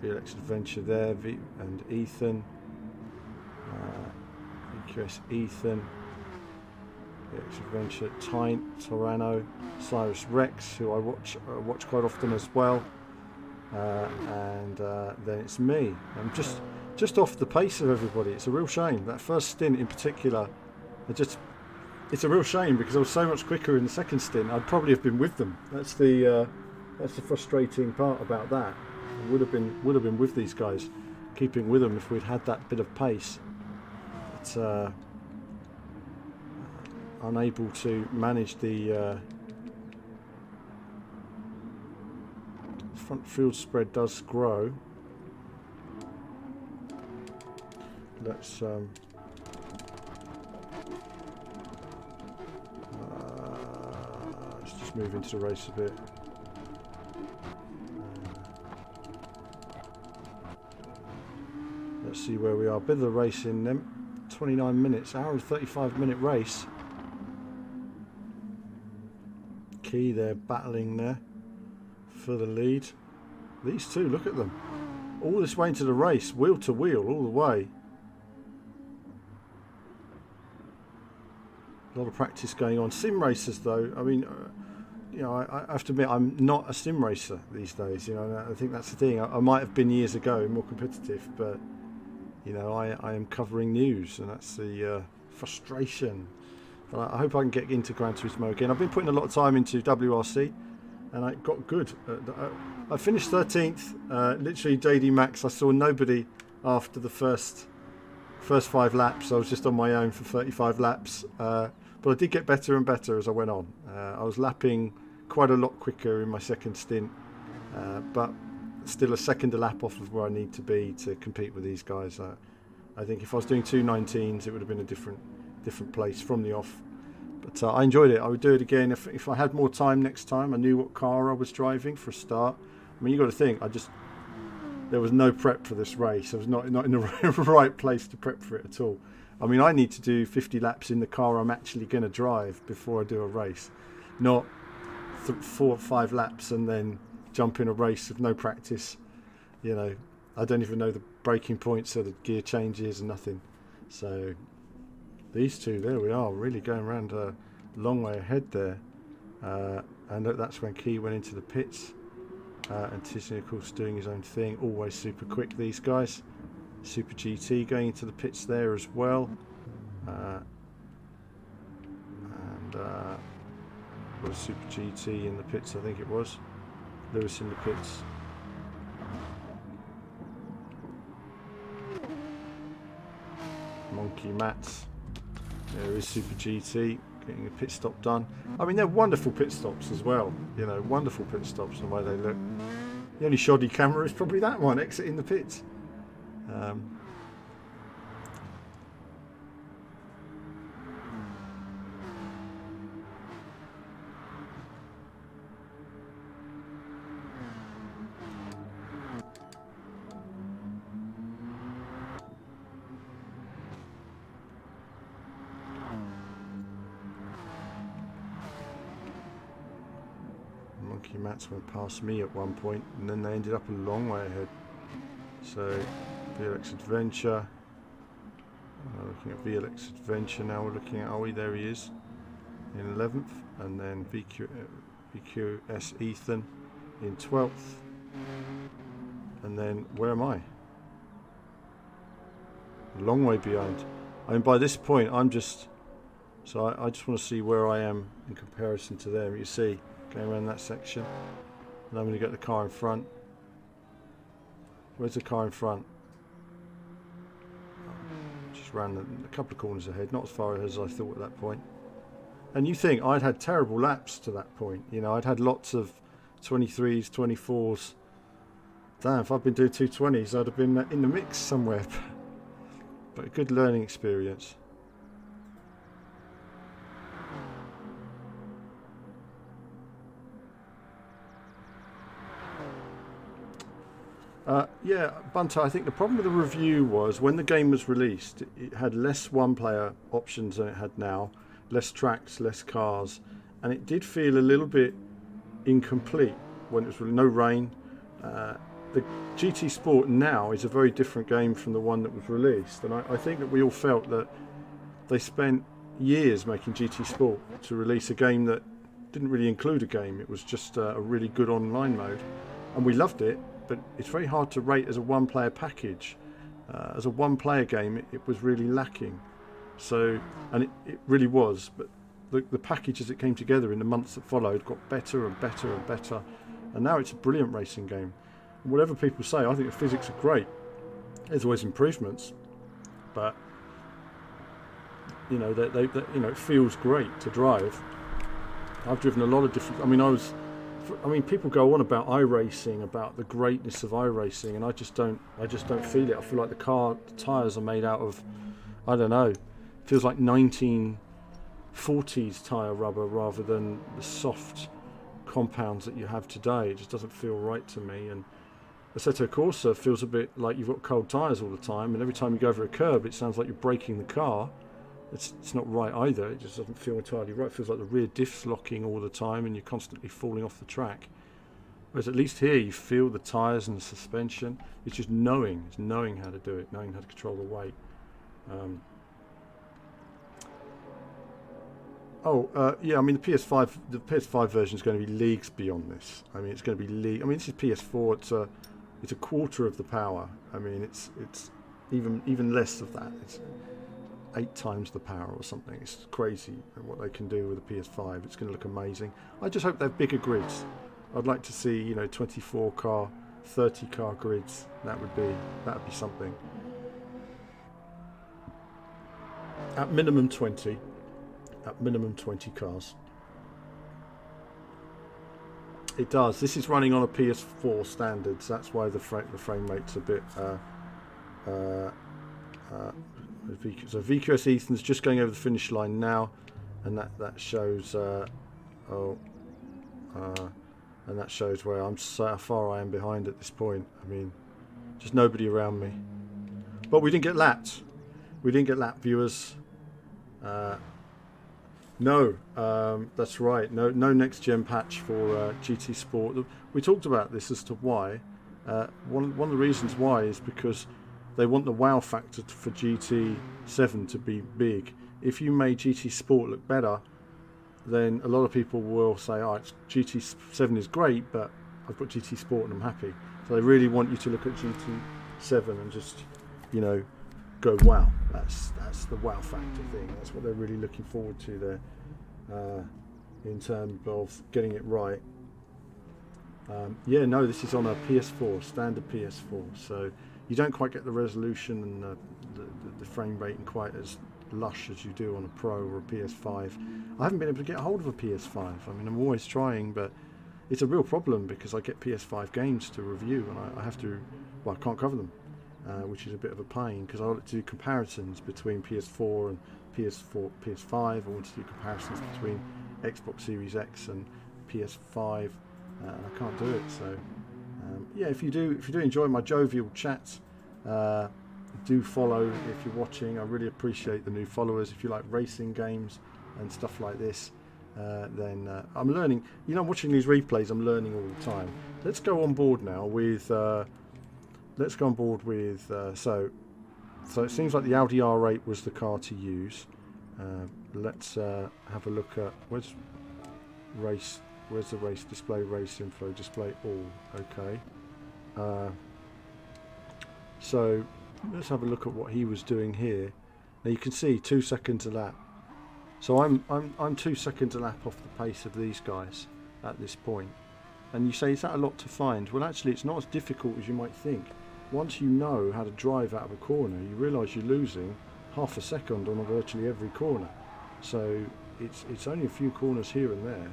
there, and Ethan, EQS Ethan, VLX Adventure, Tyne, Torano, Cyrus Rex, who I watch quite often as well, and then it's me. I'm just off the pace of everybody. It's a real shame. That first stint in particular, it's a real shame because I was so much quicker in the second stint. I'd probably have been with them. That's the frustrating part about that. I would have been with these guys, keeping with them if we'd had that bit of pace. But unable to manage the front field spread does grow. Let's just move into the race a bit. Let's see where we are. Bit of the race in them. 29 minutes, hour and 35 minute race. Key, they're battling there for the lead. These two, look at them. All this way into the race, wheel to wheel, all the way. A lot of practice going on. Sim racers, though, I mean, you know, I have to admit, I'm not a sim racer these days. You know, I think that's the thing. I might have been years ago, more competitive, but you know, I am covering news, and that's the frustration. But I hope I can get into Gran Turismo again. I've been putting a lot of time into WRC, and I got good. I finished 13th. Literally, JD Max. I saw nobody after the first 5 laps. I was just on my own for 35 laps. But I did get better and better as I went on. I was lapping quite a lot quicker in my second stint, but still a second a lap off of where I need to be to compete with these guys. I think if I was doing 2:19s, it would have been a different place from the off. But I enjoyed it. I would do it again if I had more time next time. I knew what car I was driving for a start. I mean, you got to think. There was no prep for this race. I was not in the right place to prep for it at all. I mean, I need to do 50 laps in the car I'm actually going to drive before I do a race, not 4 or 5 laps and then jump in a race with no practice. You know, I don't even know the braking points or the gear changes and nothing. So these two, there we are, really going around a long way ahead there. And that's when Key went into the pits. And Tisney, of course, doing his own thing. Always super quick, these guys. Super GT going into the pits there as well. Was Super GT in the pits, I think it was. Lewis in the pits. Monkey Mats. There is Super GT getting a pit stop done. I mean, they're wonderful pit stops as well. You know, wonderful pit stops and the way they look. The only shoddy camera is probably that one, exiting the pits. Monkey Mats went past me at one point, and then they ended up a long way ahead. So VLX Adventure, looking at VLX Adventure now. We're looking at, are we? There he is in 11th, and then VQS Ethan in 12th, and then where am I? A long way behind. I mean, by this point I'm just, so I just want to see where I am in comparison to them. You see, going around that section, and I'm going to get the car in front. Where's the car in front? Just ran a couple of corners ahead, not as far as I thought at that point. And you think I'd had terrible laps to that point. You know, I'd had lots of 23s, 24s. Damn, if I'd been doing 220s, I'd have been in the mix somewhere. But a good learning experience. Yeah, Bunter, I think the problem with the review was when the game was released, it had less one-player options than it had now, less tracks, less cars, and it did feel a little bit incomplete when it was really no rain. The GT Sport now is a very different game from the one that was released, and I think that we all felt that they spent years making GT Sport to release a game that didn't really include a game. It was just a really good online mode, and we loved it. But it's very hard to rate as a one-player package. As a one-player game, it was really lacking. So, and it really was. But the package as it came together in the months that followed got better and better and better. And now it's a brilliant racing game. And whatever people say, I think the physics are great. There's always improvements, but you know, you know, it feels great to drive. I've driven a lot of different. I mean, people go on about iRacing, about the greatness of iRacing, and I just don't feel it. I feel like the tyres are made out of, I don't know, feels like 1940s tyre rubber rather than the soft compounds that you have today. It just doesn't feel right to me. And Assetto Corsa feels a bit like you've got cold tyres all the time, and every time you go over a curb, it sounds like you're braking the car. it's not right either. It just doesn't feel entirely right. It feels like the rear diff's locking all the time and you're constantly falling off the track. Whereas at least here you feel the tyres and the suspension. It's just knowing how to do it, knowing how to control the weight. Yeah, I mean the PS5 version is going to be leagues beyond this. I mean it's going to be this is PS4. It's a quarter of the power. I mean it's even less of that. It's 8 times the power or something. It's crazy what they can do with a PS5. It's going to look amazing. I just hope they have bigger grids. I'd like to see 24 car, 30 car grids. That would be something. At minimum 20. At minimum 20 cars. It does. This is running on a PS4 standards. That's why the frame rate's a bit. So VQS Ethan's just going over the finish line now, and that shows. And that shows where how far I am behind at this point. I mean, just nobody around me. But we didn't get lapped. We didn't get lapped, viewers. No, that's right. No next gen patch for GT Sport. We talked about this as to why. One of the reasons why is because they want the wow factor for GT7 to be big. If you made GT Sport look better, then a lot of people will say, oh, GT7 is great, but I've got GT Sport and I'm happy. So they really want you to look at GT7 and just, go wow. That's the wow factor thing. That's what they're really looking forward to there, in terms of getting it right. Yeah, no, this is on a PS4, standard PS4, so you don't quite get the resolution and the frame rate quite as lush as you do on a Pro or a PS5. I haven't been able to get a hold of a PS5. I mean, I'm always trying, but it's a real problem because I get PS5 games to review and I have to, well, I can't cover them, which is a bit of a pain because I like to do comparisons between PS4 and PS5. I want to do comparisons between Xbox Series X and PS5, and I can't do it. So yeah, if you do enjoy my jovial chats, do follow if you're watching. I really appreciate the new followers. If you like racing games and stuff like this, then I'm learning. I'm watching these replays. I'm learning all the time. Let's go on board now with. So it seems like the Audi R8 was the car to use. Let's have a look at where's the race display, race info, display all. Okay. So let's have a look at what he was doing here. Now you can see 2 seconds a lap. So I'm 2 seconds a lap off the pace of these guys at this point. And you say, is that a lot to find? Well, actually, it's not as difficult as you might think. Once you know how to drive out of a corner, you realise you're losing half a second on virtually every corner. So it's only a few corners here and there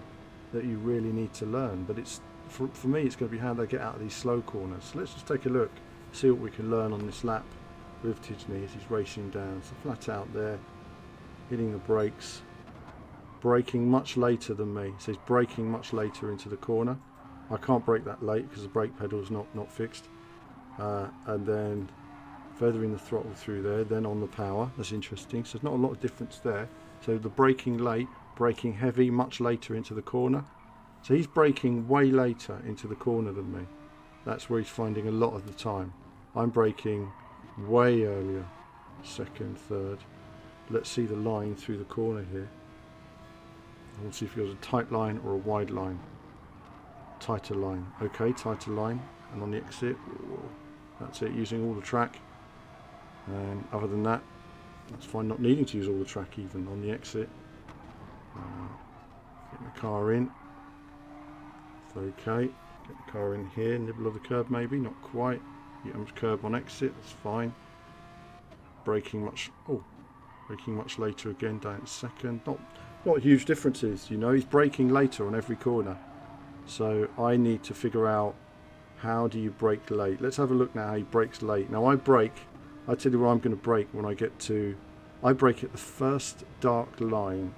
that you really need to learn. But it's for me, it's going to be how they get out of these slow corners. So let's just take a look, see what we can learn on this lap with Tidney as he's racing down. So flat out there, hitting the brakes, braking much later than me. So he's braking much later into the corner. I can't brake that late because the brake pedal is not fixed. And then feathering the throttle through there, then on the power. That's interesting. So there's not a lot of difference there. So the braking late, braking heavy, much later into the corner. So he's braking way later into the corner than me. That's where he's finding a lot of the time. I'm braking way earlier, second, third. Let's see the line through the corner here. We'll see if it was a tight line or a wide line. Tighter line. Okay, tighter line. And on the exit, that's it, using all the track. And other than that, that's fine, not needing to use all the track even on the exit. Get the car in. Okay, get the car in here, nibble of the curb maybe, not quite. Curb on exit, that's fine. Braking much later again, down to second. Not huge differences, he's braking later on every corner. So I need to figure out, how do you brake late? Let's have a look now how he brakes late. Now I tell you where I'm going to brake when I get to, I brake at the first dark line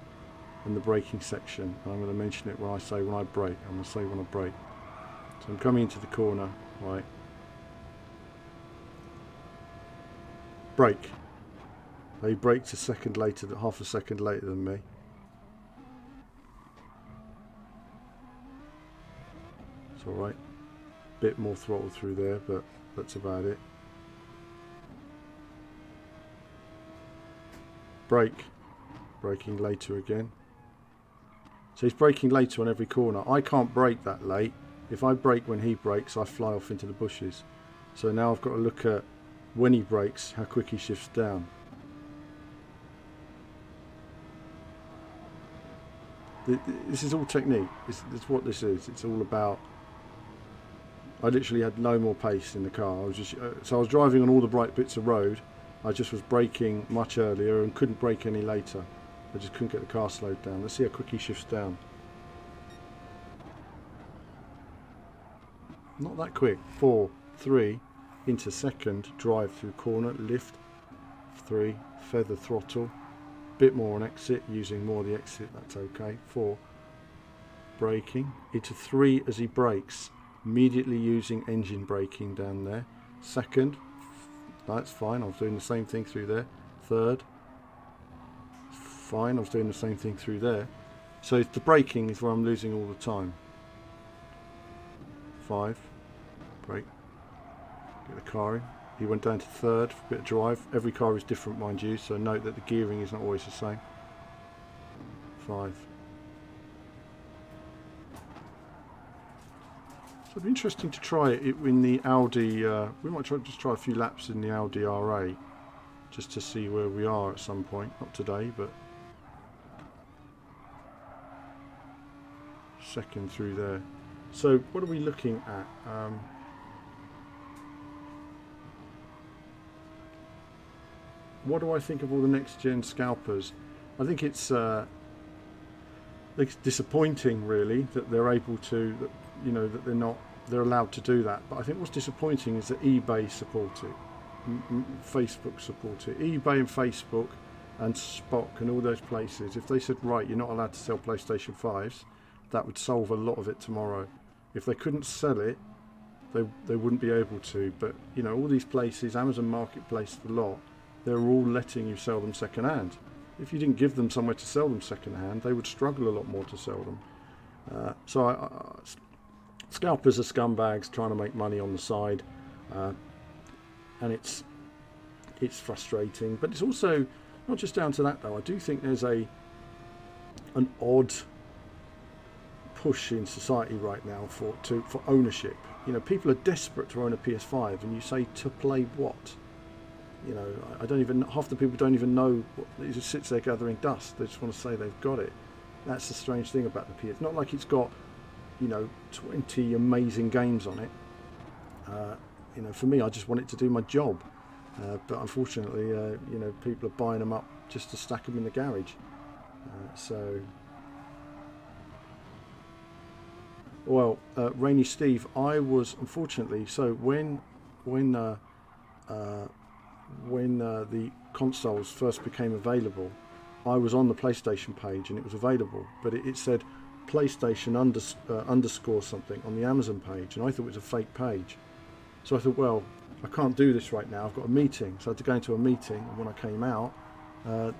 in the braking section. And I'm going to mention it when I brake. I'm going to say when I brake. So I'm coming into the corner, right. Brake. He braked half a second later than me. It's alright. Bit more throttle through there, but that's about it. Brake. Braking later again. So he's braking later on every corner. I can't brake that late. If I brake when he brakes, I fly off into the bushes. So now I've got to look at when he brakes, how quick he shifts down. This is all technique. It's what this is. It's all about. I literally had no more pace in the car. I was just so I was driving on all the bright bits of road. I just was braking much earlier and couldn't brake any later. I just couldn't get the car slowed down. Let's see how quick he shifts down. Not that quick. 4, 3, into second, drive through corner, lift, 3, feather throttle, bit more on exit, using more of the exit, that's okay. 4, braking, into 3 as he brakes, immediately using engine braking down there. Second, that's fine, I was doing the same thing through there. Third, fine, I was doing the same thing through there. So the braking is where I'm losing all the time. 5, brake, get the car in. He went down to third for a bit of drive. Every car is different, mind you, so note that the gearing is not always the same. 5. So it'd be interesting to try it in the Audi. We might just try a few laps in the Audi RA, just to see where we are at some point. Not today, but second through there. So what are we looking at? What do I think of all the next gen scalpers? I think it's disappointing, really, that they're able to, you know, that they're allowed to do that. But I think what's disappointing is that eBay support it, Facebook support it. eBay and Facebook and Spock and all those places, if they said, right, you're not allowed to sell PlayStation 5s, that would solve a lot of it tomorrow. If they couldn't sell it, they wouldn't be able to. But, you know, all these places, Amazon Marketplace, the lot, they're all letting you sell them second hand. If you didn't give them somewhere to sell them second hand, they would struggle a lot more to sell them. Scalpers are scumbags trying to make money on the side, and it's frustrating. But it's also not just down to that, though. I do think there's an odd push in society right now for ownership. You know, people are desperate to own a PS5, and you say, to play what? You know, I don't even, half the people don't even know what, it just sits there gathering dust. They just want to say they've got it. That's the strange thing about the PS. It's not like it's got, you know, 20 amazing games on it. You know, for me, I just want it to do my job. But unfortunately, you know, people are buying them up just to stack them in the garage. Well, Rainy Steve, I was unfortunately, so when the consoles first became available, I was on the PlayStation page and it was available, but it said PlayStation underscore something on the Amazon page, and I thought it was a fake page. So I thought, well, I can't do this right now, I've got a meeting. So I had to go into a meeting, and when I came out,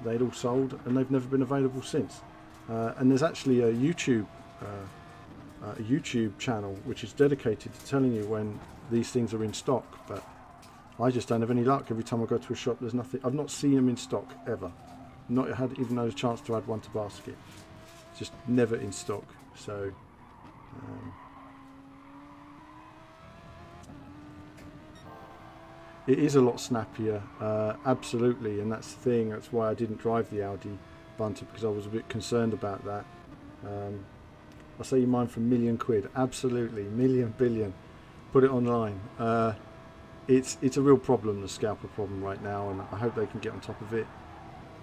they'd all sold and they've never been available since. And there's actually a YouTube channel which is dedicated to telling you when these things are in stock, but I just don't have any luck. Every time I go to a shop, there's nothing. I've not seen them in stock ever. Not had even a chance to add one to basket. Just never in stock. So it is a lot snappier, absolutely, and that's the thing. That's why I didn't drive the Audi Bunter, because I was a bit concerned about that. I say you mind for £1,000,000, absolutely, million, billion. Put it online. It's a real problem, the scalper problem right now, and I hope they can get on top of it.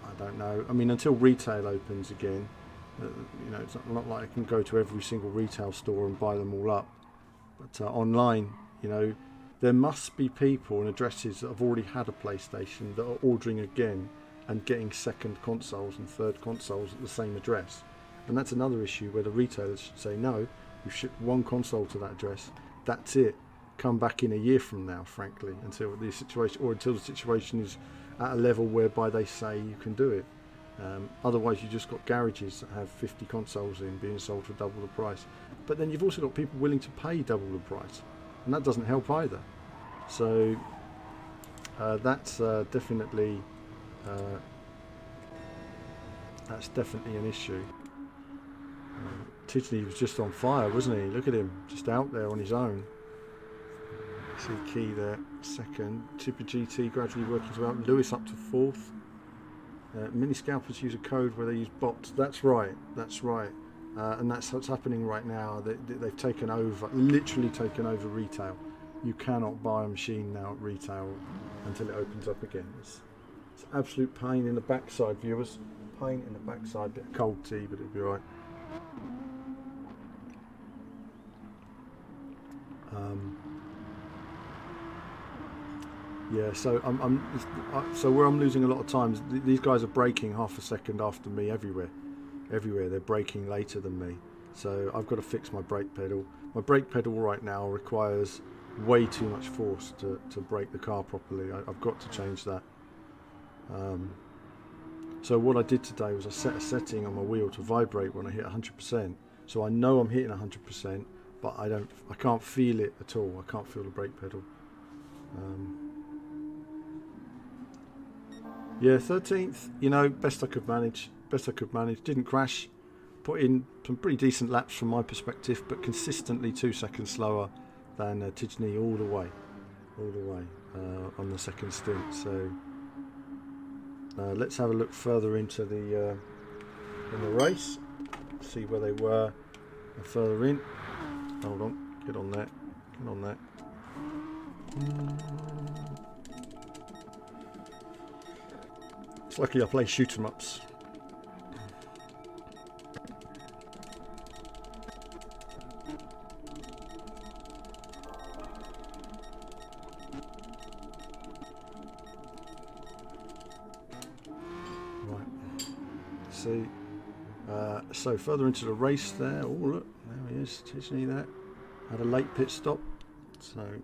I don't know. I mean, until retail opens again, you know, it's not like I can go to every single retail store and buy them all up. But online, you know, there must be people and addresses that have already had a PlayStation that are ordering again and getting second consoles and third consoles at the same address. And that's another issue where the retailers should say, no, you ship one console to that address, that's it. come back in a year from now, frankly, until the situation is at a level whereby they say you can do it. Otherwise, you just got garages that have 50 consoles in being sold for double the price. But then you've also got people willing to pay double the price, and that doesn't help either. So that's definitely an issue. Tidney was just on fire, wasn't he? Look at him, just out there on his own. See Key there, second. Super GT gradually working his way up. Lewis up to fourth. Many scalpers use a code where they use bots. That's right, that's right. And that's what's happening right now. They've taken over, literally taken over retail. You cannot buy a machine now at retail until it opens up again. It's absolute pain in the backside, viewers. Pain in the backside. Bit of cold tea, but it'll be alright. Yeah, so so where I'm losing a lot of times, these guys are braking half a second after me everywhere. They're braking later than me, so I've got to fix my brake pedal. My brake pedal right now requires way too much force to brake the car properly. I've got to change that. So what I did today was I set a setting on my wheel to vibrate when I hit 100%. So I know I'm hitting 100%, but I can't feel it at all. I can't feel the brake pedal. Yeah, 13th, you know, best I could manage. Didn't crash. Put in some pretty decent laps from my perspective, but consistently 2 seconds slower than Tidney all the way on the second stint. So let's have a look further into the in the race, see where they were further in. Hold on, get on there. It's lucky I play shoot 'em ups. Right. See. So further into the race there. Oh look, there he is. Tidney there. Had a late pit stop. So.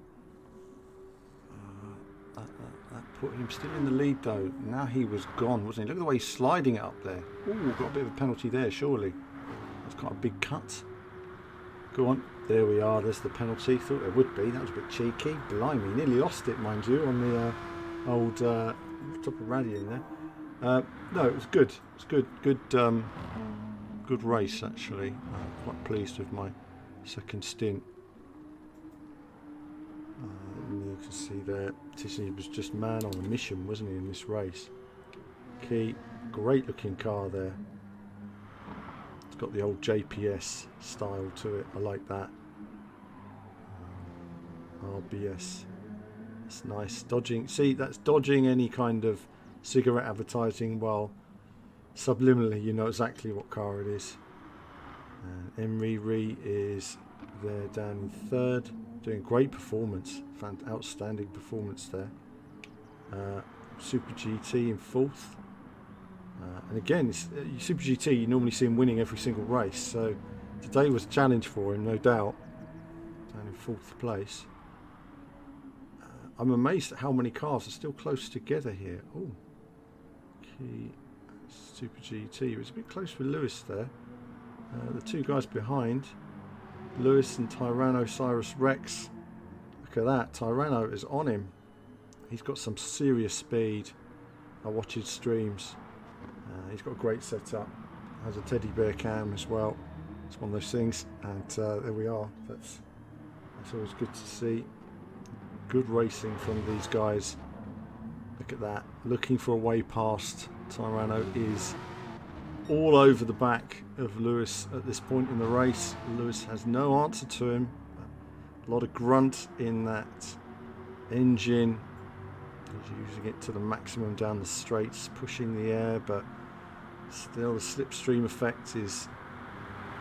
That put him still in the lead though. Now he was gone, wasn't he? Look at the way he's sliding it up there. Oh, got a bit of a penalty there, surely. That's quite a big cut. Go on. There we are. There's the penalty. Thought there would be. That was a bit cheeky. Blimey. Nearly lost it, mind you, on the old top of Radian there. No, it was good. It was good. Good race, actually. Quite pleased with my second stint. You can see there, Tidney was just man on a mission, wasn't he, in this race? Key, great looking car there. It's got the old JPS style to it. I like that. RBS. That's nice. Dodging. See, that's dodging any kind of cigarette advertising. While subliminally, you know exactly what car it is. And Emre is there down in third. Doing great performance, outstanding performance there. Super GT in fourth, and again, Super GT, you normally see him winning every single race, so today was a challenge for him, no doubt. Down in fourth place. I'm amazed at how many cars are still close together here. Oh, Key, Super GT. He was a bit close with Lewis there. The two guys behind. Lewis and Tyrannosaurus Rex. Look at that. Tyranno is on him. He's got some serious speed. I watch his streams. He's got a great setup. Has a teddy bear cam as well. It's one of those things. And there we are. That's always good to see. Good racing from these guys. Look at that. Looking for a way past. Tyranno is all over the back of Lewis at this point in the race. Lewis has no answer to him. A lot of grunt in that engine. He's using it to the maximum down the straights, pushing the air, but still the slipstream effect is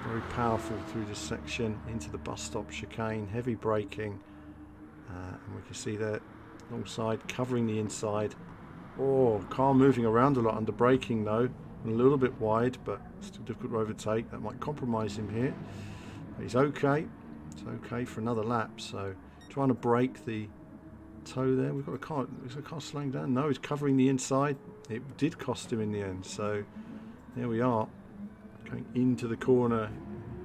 very powerful through this section into the bus stop chicane. Heavy braking, and we can see there alongside, covering the inside. Oh, car moving around a lot under braking though. A little bit wide, but still difficult to overtake. That might compromise him here. But he's okay. It's okay for another lap. So trying to break the toe there. We've got a car. Is the car slowing down? No, he's covering the inside. It did cost him in the end. So there we are, going into the corner.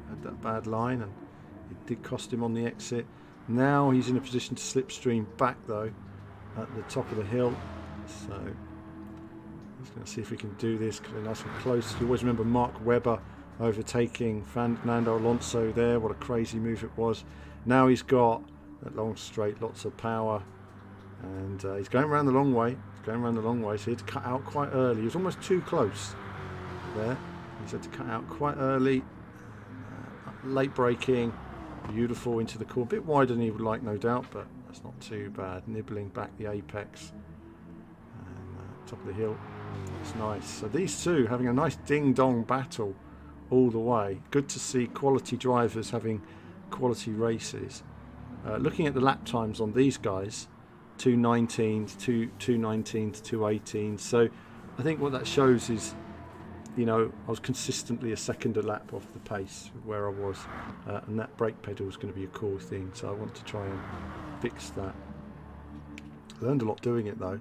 Had that bad line, and it did cost him on the exit. Now he's in a position to slipstream back though at the top of the hill. So he's going to see if we can do this because they're nice and close. You always remember Mark Webber overtaking Fernando Alonso there. What a crazy move it was. Now he's got that long straight, lots of power, and he's going around the long way. He's going around the long way, so he had to cut out quite early. He was almost too close there. He's had to cut out quite early. Late braking, beautiful into the corner. A bit wider than he would like, no doubt, but that's not too bad. Nibbling back the apex and top of the hill. It's nice. So these two having a nice ding-dong battle all the way. Good to see quality drivers having quality races. Looking at the lap times on these guys, 2:19 to 2:19 to 2:18. So I think what that shows is, you know, I was consistently a second a lap off the pace where I was, and that brake pedal is going to be a cool thing, so I want to try and fix that. Learned a lot doing it though,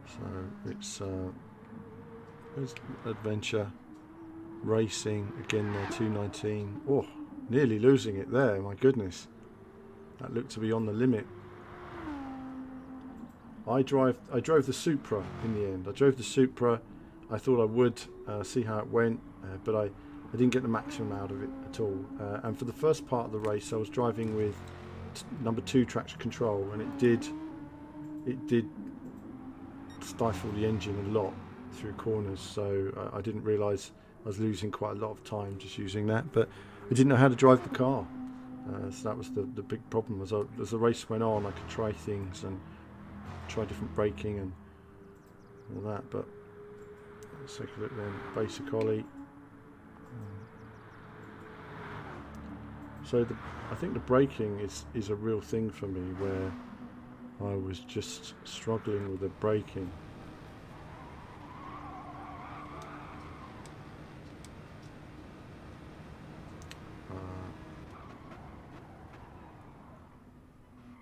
so it's adventure racing again there. 2:19. Oh, nearly losing it there, my goodness, that looked to be on the limit. I drove the Supra in the end. I drove the Supra. I thought I would see how it went, but I didn't get the maximum out of it at all. And for the first part of the race, I was driving with number 2 traction control, and it did stifle the engine a lot through corners. So I didn't realise I was losing quite a lot of time just using that. But I didn't know how to drive the car, so that was the big problem. As the race went on, I could try things and try different braking and all that, but let's take a look then. Basic ollie. So I think the braking is a real thing for me, where I was just struggling with the braking.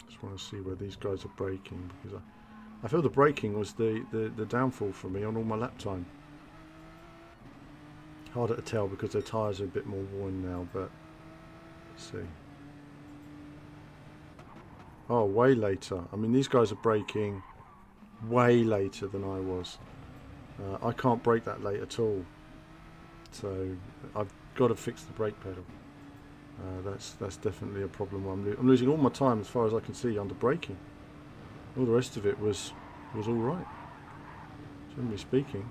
Just want to see where these guys are braking, because I feel the braking was the downfall for me on all my lap time. Harder to tell because their tyres are a bit more worn now, but let's see. Oh, way later. I mean, these guys are braking way later than I was. I can't brake that late at all, so I've got to fix the brake pedal. That's definitely a problem. I'm losing all my time as far as I can see under braking. All the rest of it was all right, generally speaking.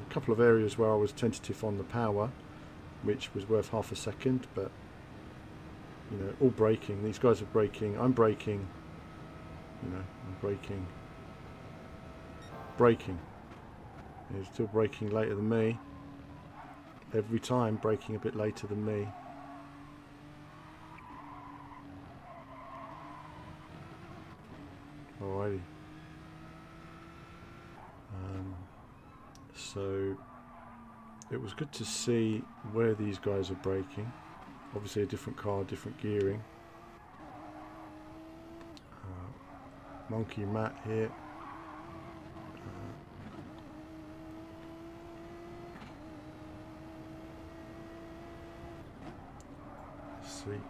A couple of areas where I was tentative on the power, which was worth half a second, but you know, all braking. These guys are braking. I'm braking. You know, I'm braking. He's still braking later than me. Every time braking a bit later than me. Alrighty. So it was good to see where these guys are braking. Obviously a different car, different gearing. Monkey Matt here. Let's see.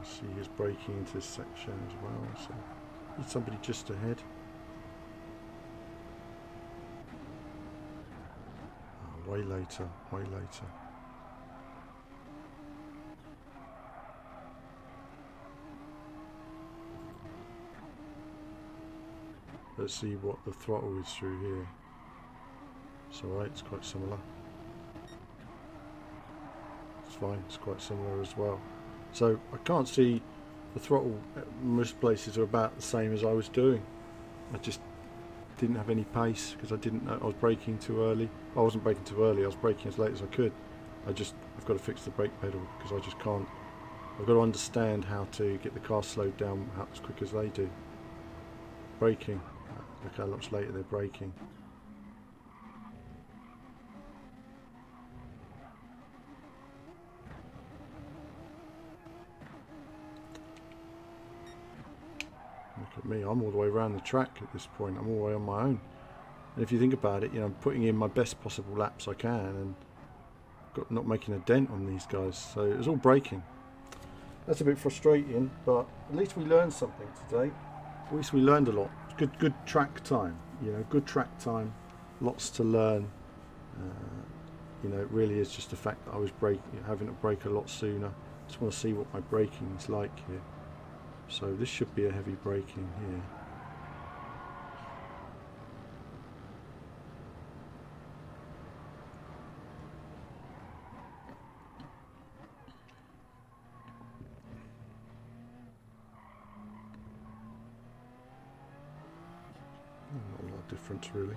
See he's braking into this section as well, so need somebody just ahead. Oh, way later, way later. Let's see what the throttle is through here. It's alright, it's quite similar. It's fine, it's quite similar as well. So I can't see the throttle at most places are about the same as I was doing. I just didn't have any pace because I didn't know I was braking too early. I wasn't braking too early, I was braking as late as I could. I've got to fix the brake pedal because I just can't. I've got to understand how to get the car slowed down as quick as they do. Braking. Look how much later they're braking. at me, I'm all the way around the track at this point. I'm all the way on my own. And if you think about it, you know, I'm putting in my best possible laps I can and not making a dent on these guys. So it was all braking. That's a bit frustrating, but at least we learned something today. At least we learned a lot. Good track time, you know, good track time. Lots to learn. You know, it really is just the fact that I was having to brake a lot sooner. Just want to see what my braking is like here. So this should be a heavy braking here. Not a lot of difference really.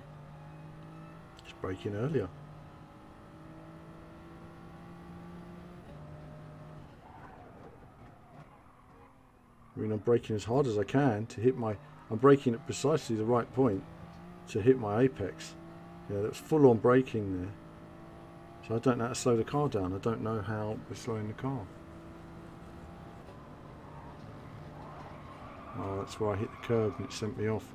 Just braking earlier. I mean, I'm braking as hard as I can to hit my... I'm braking at precisely the right point to hit my apex. Yeah, that's full on braking there. So I don't know how to slow the car down. I don't know how we're slowing the car. Oh, that's where I hit the curb and it sent me off.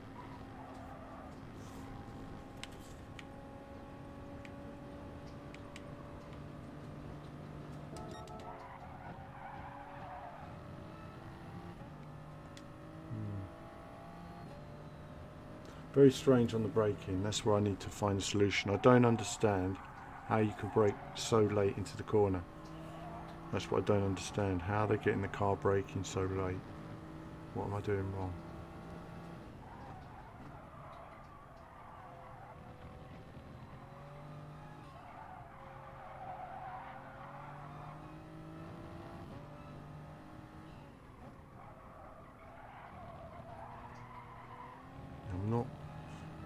Very strange on the braking. That's where I need to find a solution. I don't understand how you can brake so late into the corner. That's what I don't understand. How they're getting the car braking so late. What am I doing wrong?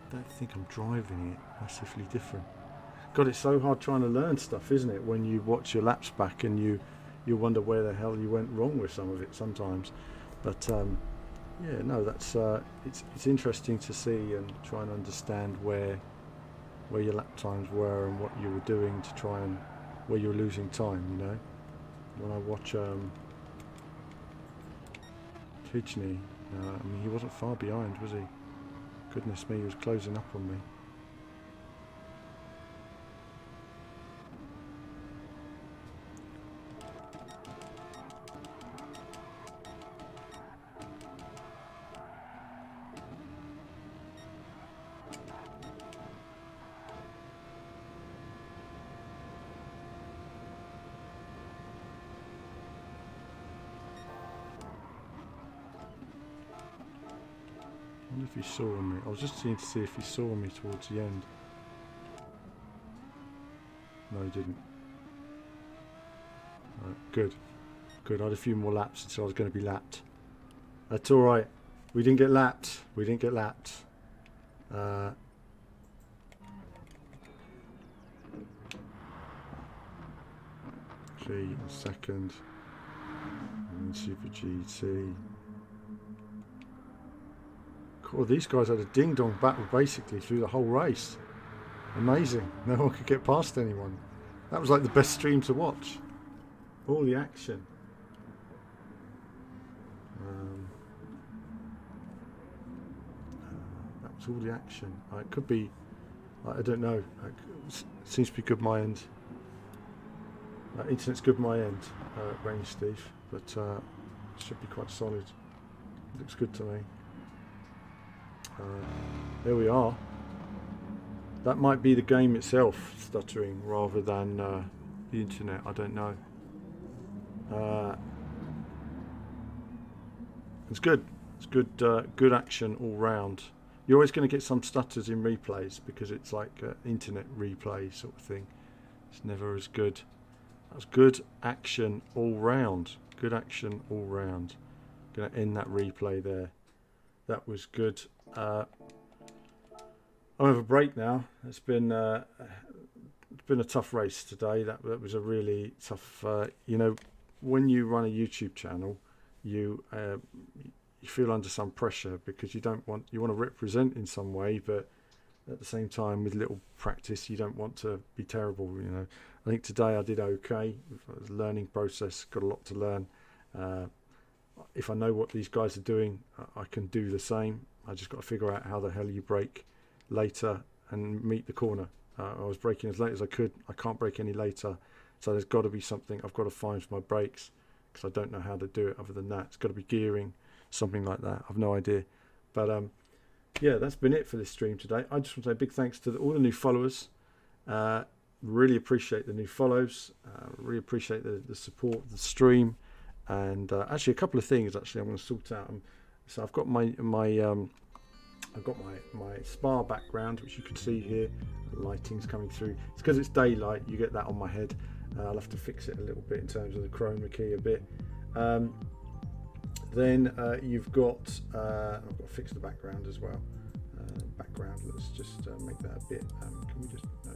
I don't think I'm driving it massively different. God, it's so hard trying to learn stuff, isn't it? When you watch your laps back and you wonder where the hell you went wrong with some of it sometimes. But yeah, no, that's it's interesting to see and try and understand where your lap times were and what you were doing to try and where you were losing time. You know, when I watch Kijni, I mean, he wasn't far behind, was he? Goodness me, he was closing up on me. I wonder if he saw me. I was just seeing to see if he saw me towards the end. No, he didn't. Right, good. Good. I had a few more laps until I was going to be lapped. That's alright. We didn't get lapped. We didn't get lapped. G in second. And Super GT. Cool, these guys had a ding-dong battle basically through the whole race. Amazing. No one could get past anyone. That was like the best stream to watch. All the action. That was all the action. It could be, I don't know. It seems to be good my end. Internet's good my end, Rain Steve, but it should be quite solid. Looks good to me. There we are. That might be the game itself stuttering rather than the internet. I don't know. It's good. It's good. Good action all round. You're always going to get some stutters in replays because it's like internet replay sort of thing. It's never as good. That was good action all round. Good action all round. Going to end that replay there. That was good. I'll have a break now. It's been a tough race today. That was a really tough. You know, when you run a YouTube channel, you feel under some pressure because you want to represent in some way, but at the same time, with little practice, you don't want to be terrible. You know, I think today I did okay. It was a learning process. Got a lot to learn. if I know what these guys are doing, I can do the same. I just got to figure out how the hell you brake later and meet the corner. I was braking as late as I could. I can't brake any later, so there's got to be something I've got to find for my brakes, because I don't know how to do it other than that. It's got to be gearing, something like that. I've no idea. But yeah, that's been it for this stream today. I just want to say a big thanks to all the new followers. Really appreciate the new follows. Really appreciate the support of the stream. And actually, a couple of things actually I'm going to sort out. So I've got my spa background, which you can see here. The lighting's coming through. It's because it's daylight. You get that on my head. I'll have to fix it a little bit in terms of the chroma key a bit. Then you've got I've got to fix the background as well. Background. Let's just make that a bit. Can we just no?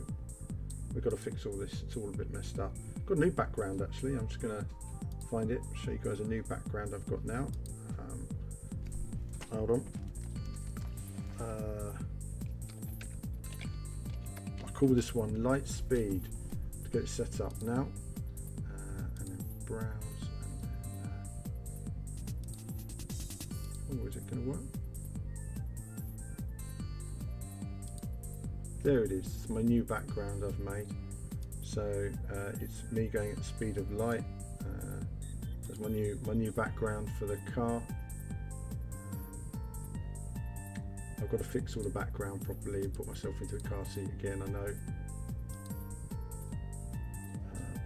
We've got to fix all this. It's all a bit messed up. I've got a new background actually. I'm just gonna find it. Show you guys a new background I've got now. Hold on. I call this one light speed. To get it set up now, and then browse, and then oh, is it going to work? There it is. It's my new background I've made. So it's me going at the speed of light. That's my new background for the car. I've got to fix all the background properly and put myself into the car seat again, I know.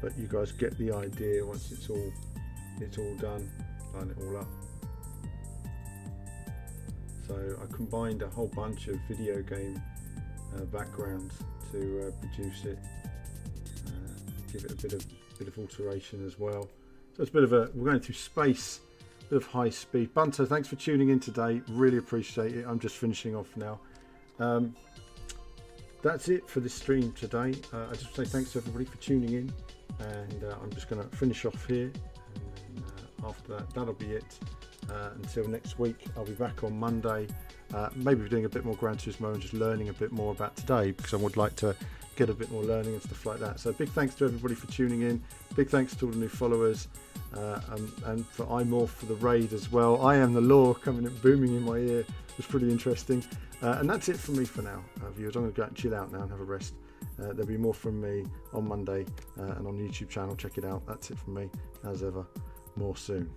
But you guys get the idea once it's all done. Line it all up. So I combined a whole bunch of video game backgrounds to produce it. Give it a bit of alteration as well. So it's a bit of we're going through space. Bit of high speed. Bunter, thanks for tuning in today. Really appreciate it. I'm just finishing off now. That's it for this stream today. I just want to say thanks to everybody for tuning in, and I'm just going to finish off here, and then, after that, that'll be it. Until next week, I'll be back on Monday. Maybe we're doing a bit more Gran Turismo and just learning a bit more about today, because I would like to get a bit more learning and stuff like that. So big thanks to everybody for tuning in. Big thanks to all the new followers, and for iMorph for the raid as well. I Am the Law coming and booming in my ear. It was pretty interesting. And that's it from me for now, viewers. I'm going to go out and chill out now and have a rest. There'll be more from me on Monday and on the YouTube channel. Check it out. That's it from me, as ever. More soon.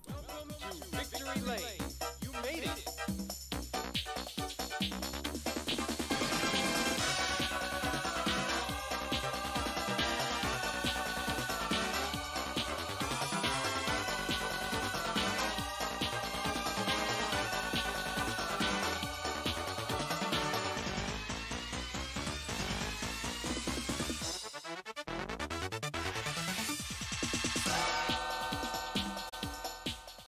Welcome to Victory Lane.